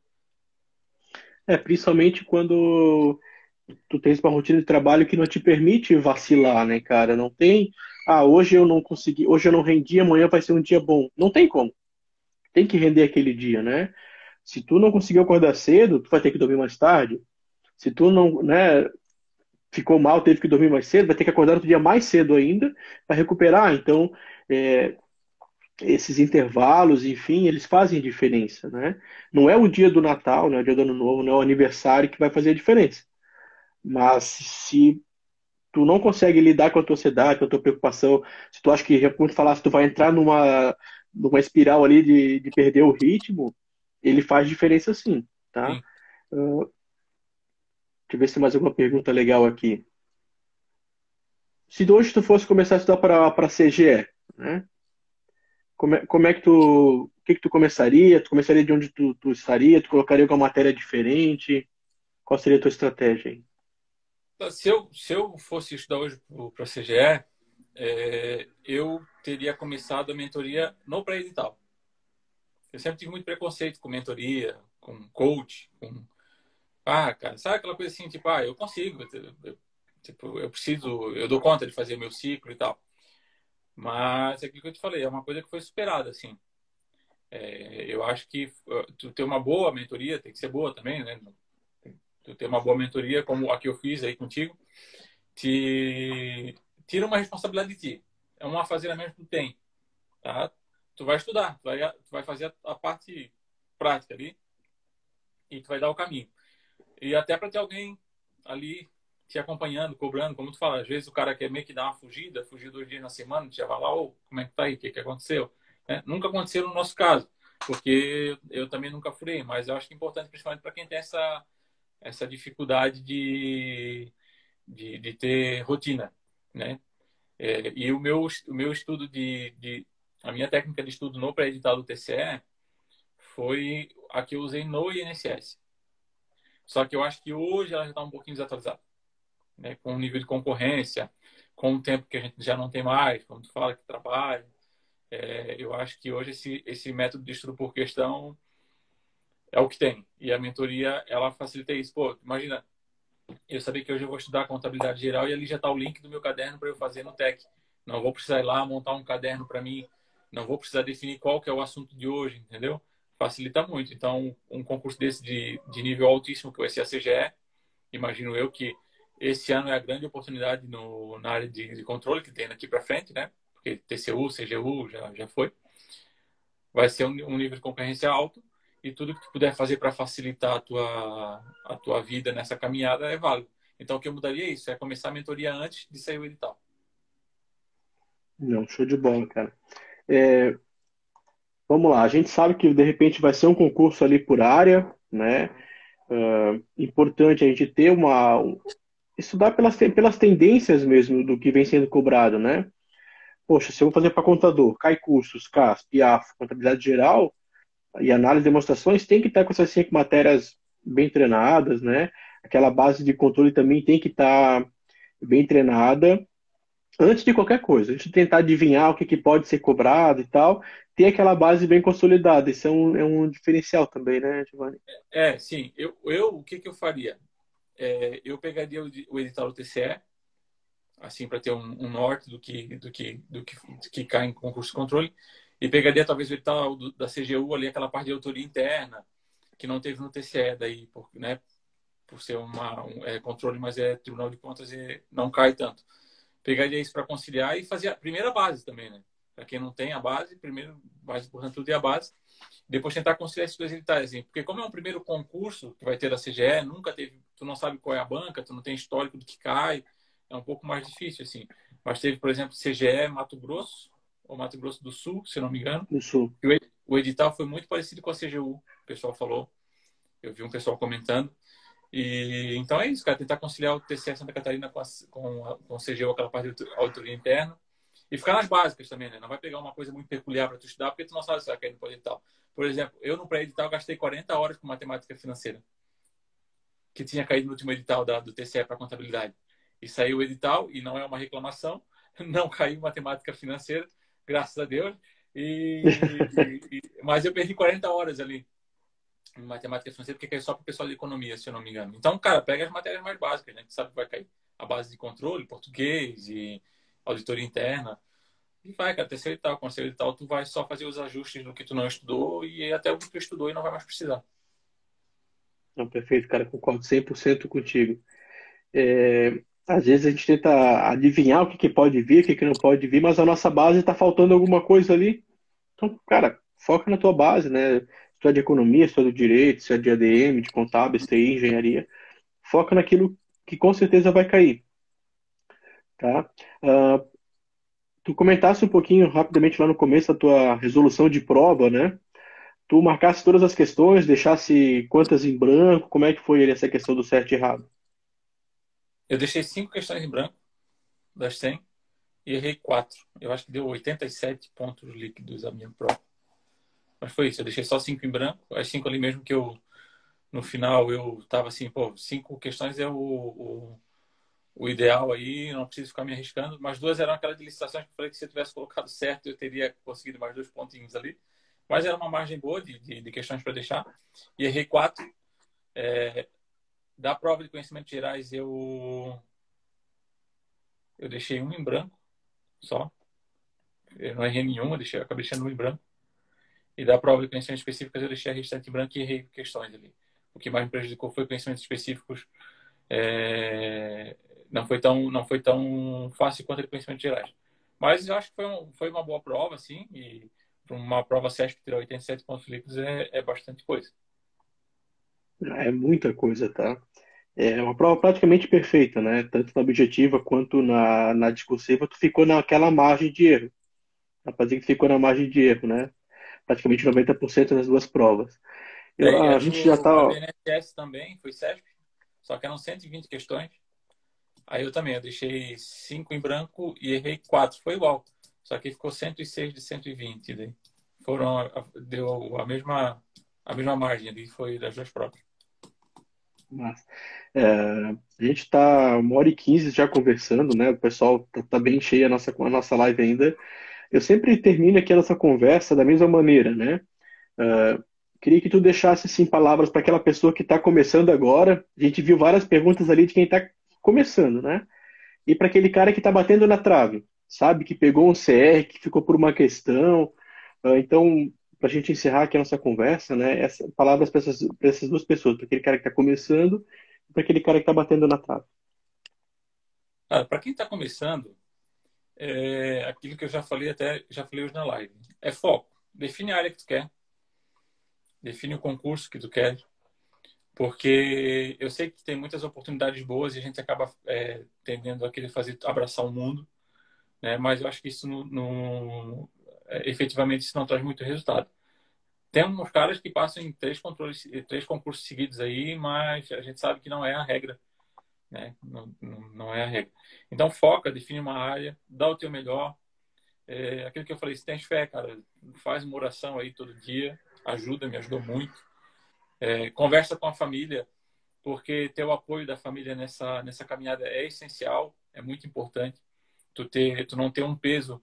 Principalmente quando tu tens uma rotina de trabalho que não te permite vacilar, né, cara? Não tem, hoje eu não consegui, hoje eu não rendi, amanhã vai ser um dia bom. Não tem como. Tem que render aquele dia, né? Se tu não conseguiu acordar cedo, tu vai ter que dormir mais tarde. Se tu não, né, ficou mal, teve que dormir mais cedo, vai ter que acordar outro dia mais cedo ainda para recuperar. Então, esses intervalos, enfim, eles fazem diferença, né? Não é o dia do Natal, não é o dia do Ano Novo, não é o aniversário que vai fazer a diferença. Mas se tu não consegue lidar com a tua ansiedade, com a tua preocupação, se tu acha que, como tu falasse, tu vai entrar numa espiral ali de perder o ritmo, ele faz diferença sim, tá? Sim. Deixa eu ver se tem mais alguma pergunta legal aqui. Se hoje tu fosse começar a estudar para CGE, né? Como é que o que tu começaria? Tu começaria de onde tu estaria? Tu colocaria alguma matéria diferente? Qual seria a tua estratégia aí? Se eu fosse estudar hoje para a CGE, eu teria começado a mentoria no pré-edital. Eu sempre tive muito preconceito com mentoria, com coach, cara, sabe aquela coisa assim, tipo, eu consigo, eu dou conta de fazer meu ciclo e tal. Mas é aquilo que eu te falei, é uma coisa que foi superada, assim. Eu acho que tu ter uma boa mentoria, tem que ser boa também, né? Tu ter uma boa mentoria, como a que eu fiz aí contigo, te tira uma responsabilidade de ti. É um afazeramento que tu tem, tá? Tu vai estudar, tu vai fazer a parte prática ali e tu vai dar o caminho. E até para ter alguém ali te acompanhando, cobrando, como tu fala, às vezes o cara quer meio que dar uma fugida, fugir 2 dias na semana, tu já vai lá, como é que tá aí, o que aconteceu? Nunca aconteceu no nosso caso, porque eu também nunca furei, mas eu acho que é importante, principalmente para quem tem essa dificuldade de ter rotina, né? E o meu estudo a minha técnica de estudo no pré-edital do TCE foi a que eu usei no INSS. Só que eu acho que hoje ela já está um pouquinho desatualizada, né? Com o nível de concorrência, com o tempo que a gente já não tem mais, como tu fala que trabalha. Eu acho que hoje esse método de estudo por questão é o que tem. E a mentoria, ela facilita isso. Pô, imagina, eu sabia que hoje eu vou estudar contabilidade geral e ali já está o link do meu caderno para eu fazer no TEC. Não vou precisar ir lá montar um caderno para mim, não vou precisar definir qual que é o assunto de hoje, entendeu? facilita muito. Então, um concurso desse de nível altíssimo, que vai ser a CGE, imagino eu que esse ano é a grande oportunidade na área de controle que tem daqui para frente, né? Porque TCU, CGU já foi. Vai ser um nível de concorrência alto e tudo que tu puder fazer para facilitar a tua vida nessa caminhada é válido. Então, o que eu mudaria é isso, é começar a mentoria antes de sair o edital. Não, show de bola, cara. É, vamos lá, a gente sabe que de repente vai ser um concurso ali por área, né? Importante a gente ter estudar pelas tendências mesmo do que vem sendo cobrado, né? Poxa, se eu vou fazer para contador, CAI Cursos, CAS, PIAF, Contabilidade Geral e Análise de Demonstrações, tem que estar com essas 5 matérias bem treinadas, né? Aquela base de controle também tem que estar bem treinada antes de qualquer coisa. A gente tentar adivinhar o que pode ser cobrado e tal, ter aquela base bem consolidada. Isso é um diferencial também, né, Giovanni? Sim. O que eu faria? Eu pegaria o edital do TCE, assim, para ter um norte do que cai em concurso de controle, e pegaria talvez o edital da CGU ali, aquela parte de autoria interna, que não teve no TCE, daí, né, por ser controle, mas é Tribunal de Contas e não cai tanto. Pegaria isso para conciliar e fazer a primeira base também, né? Para quem não tem a base, primeiro, mais importante tudo é a base. Depois tentar conciliar esses dois editais, assim. Porque como é um primeiro concurso que vai ter da CGE, nunca teve, tu não sabe qual é a banca, tu não tem histórico do que cai, é um pouco mais difícil, assim. Mas teve, por exemplo, CGE Mato Grosso, ou Mato Grosso do Sul, se eu não me engano. No Sul. E o edital foi muito parecido com a CGU, o pessoal falou. Eu vi um pessoal comentando. E então é isso, cara, tentar conciliar o TCE Santa Catarina com o CGU, aquela parte de autoria interna, e ficar nas básicas também, né? Não vai pegar uma coisa muito peculiar para tu estudar, porque tu não sabe se vai cair no pré-edital. Por exemplo, eu no pré-edital gastei 40 horas com matemática financeira, que tinha caído no último edital do TCE para contabilidade. E saiu o edital, e não é uma reclamação, não caiu matemática financeira, graças a Deus, mas eu perdi 40 horas ali em matemática financeira, porque caiu só para o pessoal de economia, se eu não me engano. Então, cara, pega as matérias mais básicas, né? Que sabe que vai cair a base de controle, português e auditoria interna. E vai, cara, terceiro edital, conselho edital, tu vai só fazer os ajustes do que tu não estudou e até o que tu estudou e não vai mais precisar. Não, perfeito, cara, concordo 100% contigo. Às vezes a gente tenta adivinhar o que pode vir, o que não pode vir, mas a nossa base está faltando alguma coisa ali. Então, cara, foca na tua base, né? Se tu é de economia, se tu é do direito, se tu é de ADM, de contábeis, TI, engenharia, foca naquilo que com certeza vai cair, tá? Tu comentasse um pouquinho rapidamente lá no começo da tua resolução de prova, né? Tu marcasse todas as questões, deixasse quantas em branco, como é que foi essa questão do certo e errado? Eu deixei 5 questões em branco, das 100, e errei 4. Eu acho que deu 87 pontos líquidos a minha prova. Mas foi isso, eu deixei só 5 em branco, as 5 ali mesmo que no final eu tava assim, 5 questões é o ideal aí, não preciso ficar me arriscando, mas 2 eram aquelas de licitações que eu falei que se eu tivesse colocado certo eu teria conseguido mais 2 pontinhos ali, mas era uma margem boa de questões para deixar, e errei 4. Da prova de conhecimentos gerais eu deixei 1 em branco só, eu não errei nenhuma, eu acabei deixando 1 em branco, e da prova de conhecimentos específicos eu deixei a restante em branco e errei questões ali. O que mais me prejudicou foi conhecimentos específicos. Não foi tão fácil quanto de conhecimentos gerais. Mas eu acho que foi uma boa prova, assim, e para uma prova CESP tirar 87 pontos líquidos é bastante coisa. É muita coisa, tá? É uma prova praticamente perfeita, né? Tanto na objetiva quanto na discursiva, tu ficou naquela margem de erro. Dá pra dizer que ficou na margem de erro, né? Praticamente 90% nas duas provas. A gente já tá. A BNSS também foi CESP, só que eram 120 questões. Aí eu deixei 5 em branco e errei 4. Foi igual. Só que ficou 106 de 120. Daí. Deu a mesma margem ali, foi das duas provas. Mas, a gente está 1h15 já conversando, né? O pessoal tá bem cheio a nossa live ainda. Eu sempre termino aqui a nossa conversa da mesma maneira, né? Queria que tu deixasse assim, palavras para aquela pessoa que está começando agora. A gente viu várias perguntas ali de quem está começando, né? E para aquele cara que está batendo na trave, sabe? Que pegou um CR, que ficou por uma questão. Então, para a gente encerrar aqui a nossa conversa, né? Palavras para essas duas pessoas, para aquele cara que está começando e para aquele cara que está batendo na trave. Para quem está começando, aquilo que eu já falei hoje na live, é foco. Define a área que tu quer, define o concurso que tu quer, porque eu sei que tem muitas oportunidades boas e a gente acaba tendendo a querer abraçar o mundo, né? Mas eu acho que isso efetivamente isso não traz muito resultado. Tem uns caras que passam em 3 concursos seguidos aí, mas a gente sabe que não é a regra, né? Não é a regra. Então foca, define uma área, dá o teu melhor. Aquilo que eu falei, se tens fé, cara, faz uma oração aí todo dia, me ajudou muito. Conversa com a família, porque ter o apoio da família nessa caminhada é essencial, é muito importante. Tu não ter um peso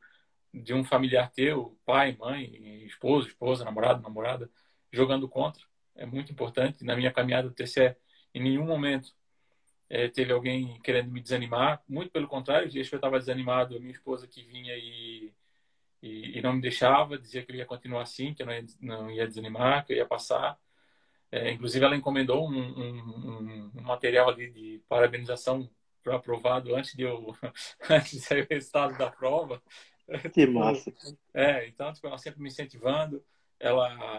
de um familiar teu, pai, mãe, esposa, namorado, namorada, jogando contra, é muito importante. Na minha caminhada do TCE, em nenhum momento teve alguém querendo me desanimar, muito pelo contrário, os dias que eu estava desanimado, a minha esposa que vinha e não me deixava, dizia que eu ia continuar assim, que eu não ia desanimar, que eu ia passar. Inclusive, ela encomendou um material ali de parabenização para aprovado antes antes de sair o resultado da prova. Que massa. Então, ela sempre me incentivando.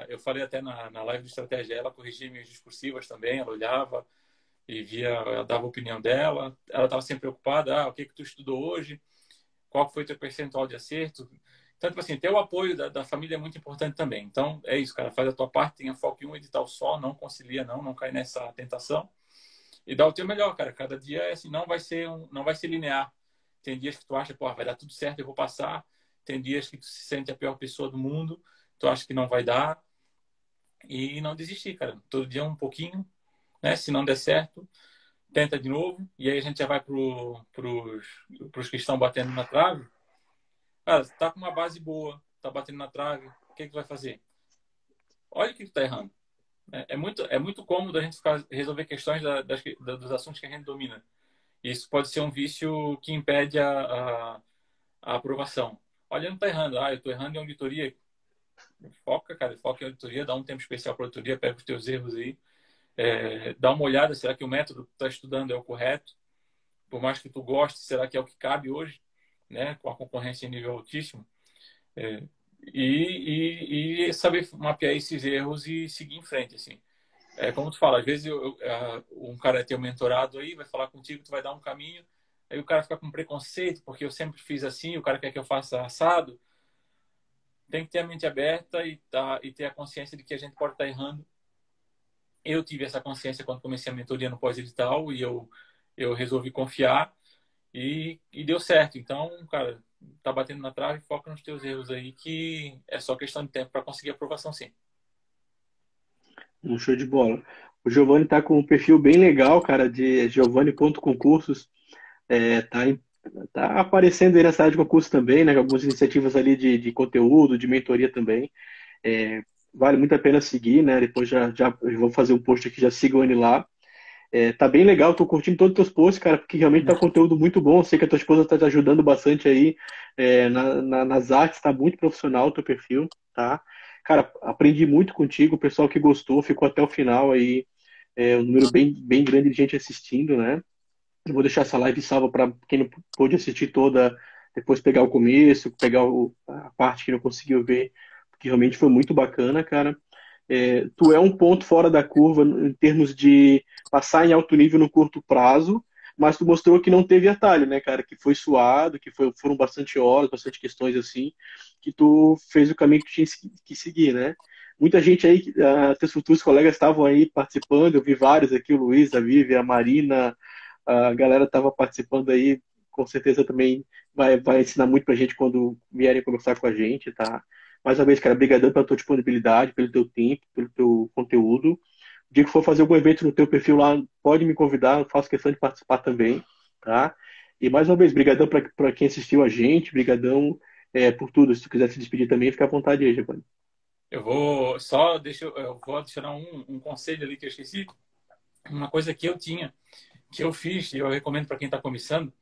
Eu falei até na live de estratégia, ela corrigia minhas discursivas também, ela olhava e via, ela dava a opinião dela. Ela estava sempre preocupada, o que tu estudou hoje? Qual foi o teu percentual de acerto? Então, tipo assim, ter o apoio da família é muito importante também. Então, é isso, cara. Faz a tua parte, tenha foco em um edital só, não concilia, não cai nessa tentação. E dá o teu melhor, cara. Cada dia assim, não vai ser linear. Tem dias que tu acha, vai dar tudo certo, eu vou passar. Tem dias que tu se sente a pior pessoa do mundo, tu acha que não vai dar. E não desistir, cara. Todo dia um pouquinho, né? Se não der certo, tenta de novo. E aí a gente já vai pros que estão batendo na trave. Cara, tá com uma base boa, tá batendo na trave, o que tu vai fazer? Olha o que tu tá errando. É muito cômodo a gente resolver questões dos assuntos que a gente domina. Isso pode ser um vício que impede a aprovação. Olha, não tá errando. Eu tô errando em auditoria. Foca, cara, foca em auditoria, dá um tempo especial para auditoria, pega os teus erros aí, dá uma olhada, será que o método que tu tá estudando é o correto? Por mais que tu goste, será que é o que cabe hoje, né? Com a concorrência em nível altíssimo. E saber mapear esses erros e seguir em frente, assim. Como tu fala, às vezes um cara é teu mentorado aí, vai falar contigo, tu vai dar um caminho, aí o cara fica com preconceito, porque eu sempre fiz assim, o cara quer que eu faça assado. Tem que ter a mente aberta e ter a consciência de que a gente pode estar errando. Eu tive essa consciência quando comecei a mentoria no pós-edital e eu resolvi confiar e deu certo. Então, cara, tá batendo na trave, foca nos teus erros aí, que é só questão de tempo para conseguir aprovação, sim. Um show de bola. O Giovanni tá com um perfil bem legal, cara, de giovanni.concursos. Tá aparecendo aí nessa área de concurso também, né? Algumas iniciativas ali de conteúdo, de mentoria também. Vale muito a pena seguir, né? Depois já eu vou fazer um post aqui, já sigam ele lá. Tá bem legal, tô curtindo todos os teus posts, cara, porque realmente tá um conteúdo muito bom. Sei que a tua esposa tá te ajudando bastante aí nas artes, tá muito profissional o teu perfil, tá? Cara, aprendi muito contigo, o pessoal que gostou ficou até o final aí, um número bem, bem grande de gente assistindo, né? Eu vou deixar essa live salva para quem não pôde assistir toda, depois pegar o começo, pegar a parte que não conseguiu ver, porque realmente foi muito bacana, cara. Tu é um ponto fora da curva em termos de passar em alto nível no curto prazo, mas tu mostrou que não teve atalho, né, cara? Que foi suado, foram bastante horas, bastante questões assim, que tu fez o caminho que tu tinha que seguir, né? Muita gente aí, teus futuros colegas estavam aí participando, eu vi vários aqui, o Luiz, a Vivi, a Marina, a galera estava participando aí, com certeza também vai ensinar muito pra gente quando vierem conversar com a gente, tá? Mais uma vez, cara, brigadão pela tua disponibilidade, pelo teu tempo, pelo teu conteúdo. O dia que for fazer algum evento no teu perfil lá, pode me convidar, eu faço questão de participar também, tá? E mais uma vez, brigadão para quem assistiu a gente, brigadão por tudo. Se tu quiser se despedir também, fica à vontade aí, Giovanni. Eu vou adicionar um conselho ali que eu esqueci. Uma coisa que eu fiz, e eu recomendo para quem está começando,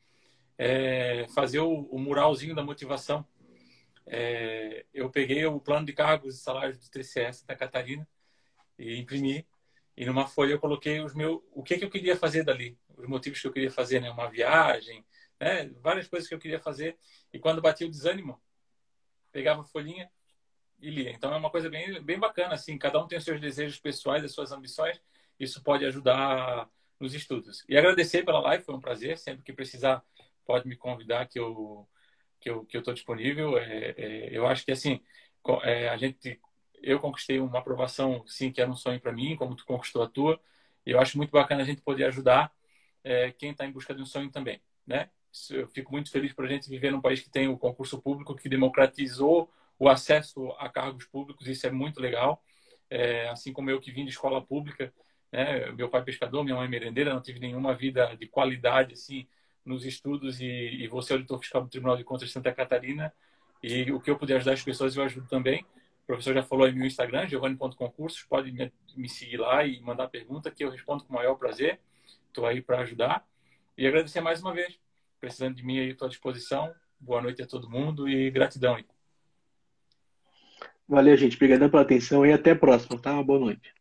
é fazer o muralzinho da motivação. eu peguei o plano de cargos e salários do TCE da Catarina e imprimi. E numa folha eu coloquei o que eu queria fazer dali, os motivos que eu queria fazer, né? Uma viagem, né? Várias coisas que eu queria fazer. E quando batia o desânimo, pegava a folhinha e lia. Então é uma coisa bem bacana, assim. Cada um tem os seus desejos pessoais, as suas ambições. Isso pode ajudar nos estudos. E agradecer pela live, foi um prazer. Sempre que precisar, pode me convidar que eu estou disponível. Eu acho que assim, eu conquistei uma aprovação, sim, que era um sonho para mim, como tu conquistou a tua. E eu acho muito bacana a gente poder ajudar quem está em busca de um sonho também, né? Eu fico muito feliz por a gente viver num país que tem o concurso público, que democratizou o acesso a cargos públicos. Isso é muito legal. Assim como eu que vim de escola pública, né? Meu pai pescador, minha mãe merendeira, não tive nenhuma vida de qualidade assim nos estudos e vou ser auditor fiscal do Tribunal de Contas de Santa Catarina e o que eu puder ajudar as pessoas eu ajudo também. O professor já falou aí no meu Instagram, giovanni.concursos, pode me seguir lá e mandar pergunta que eu respondo com o maior prazer. Estou aí para ajudar. E agradecer mais uma vez. Precisando de mim aí, estou à disposição. Boa noite a todo mundo e gratidão aí. Valeu, gente. Obrigadão pela atenção e até a próxima, tá? Uma boa noite.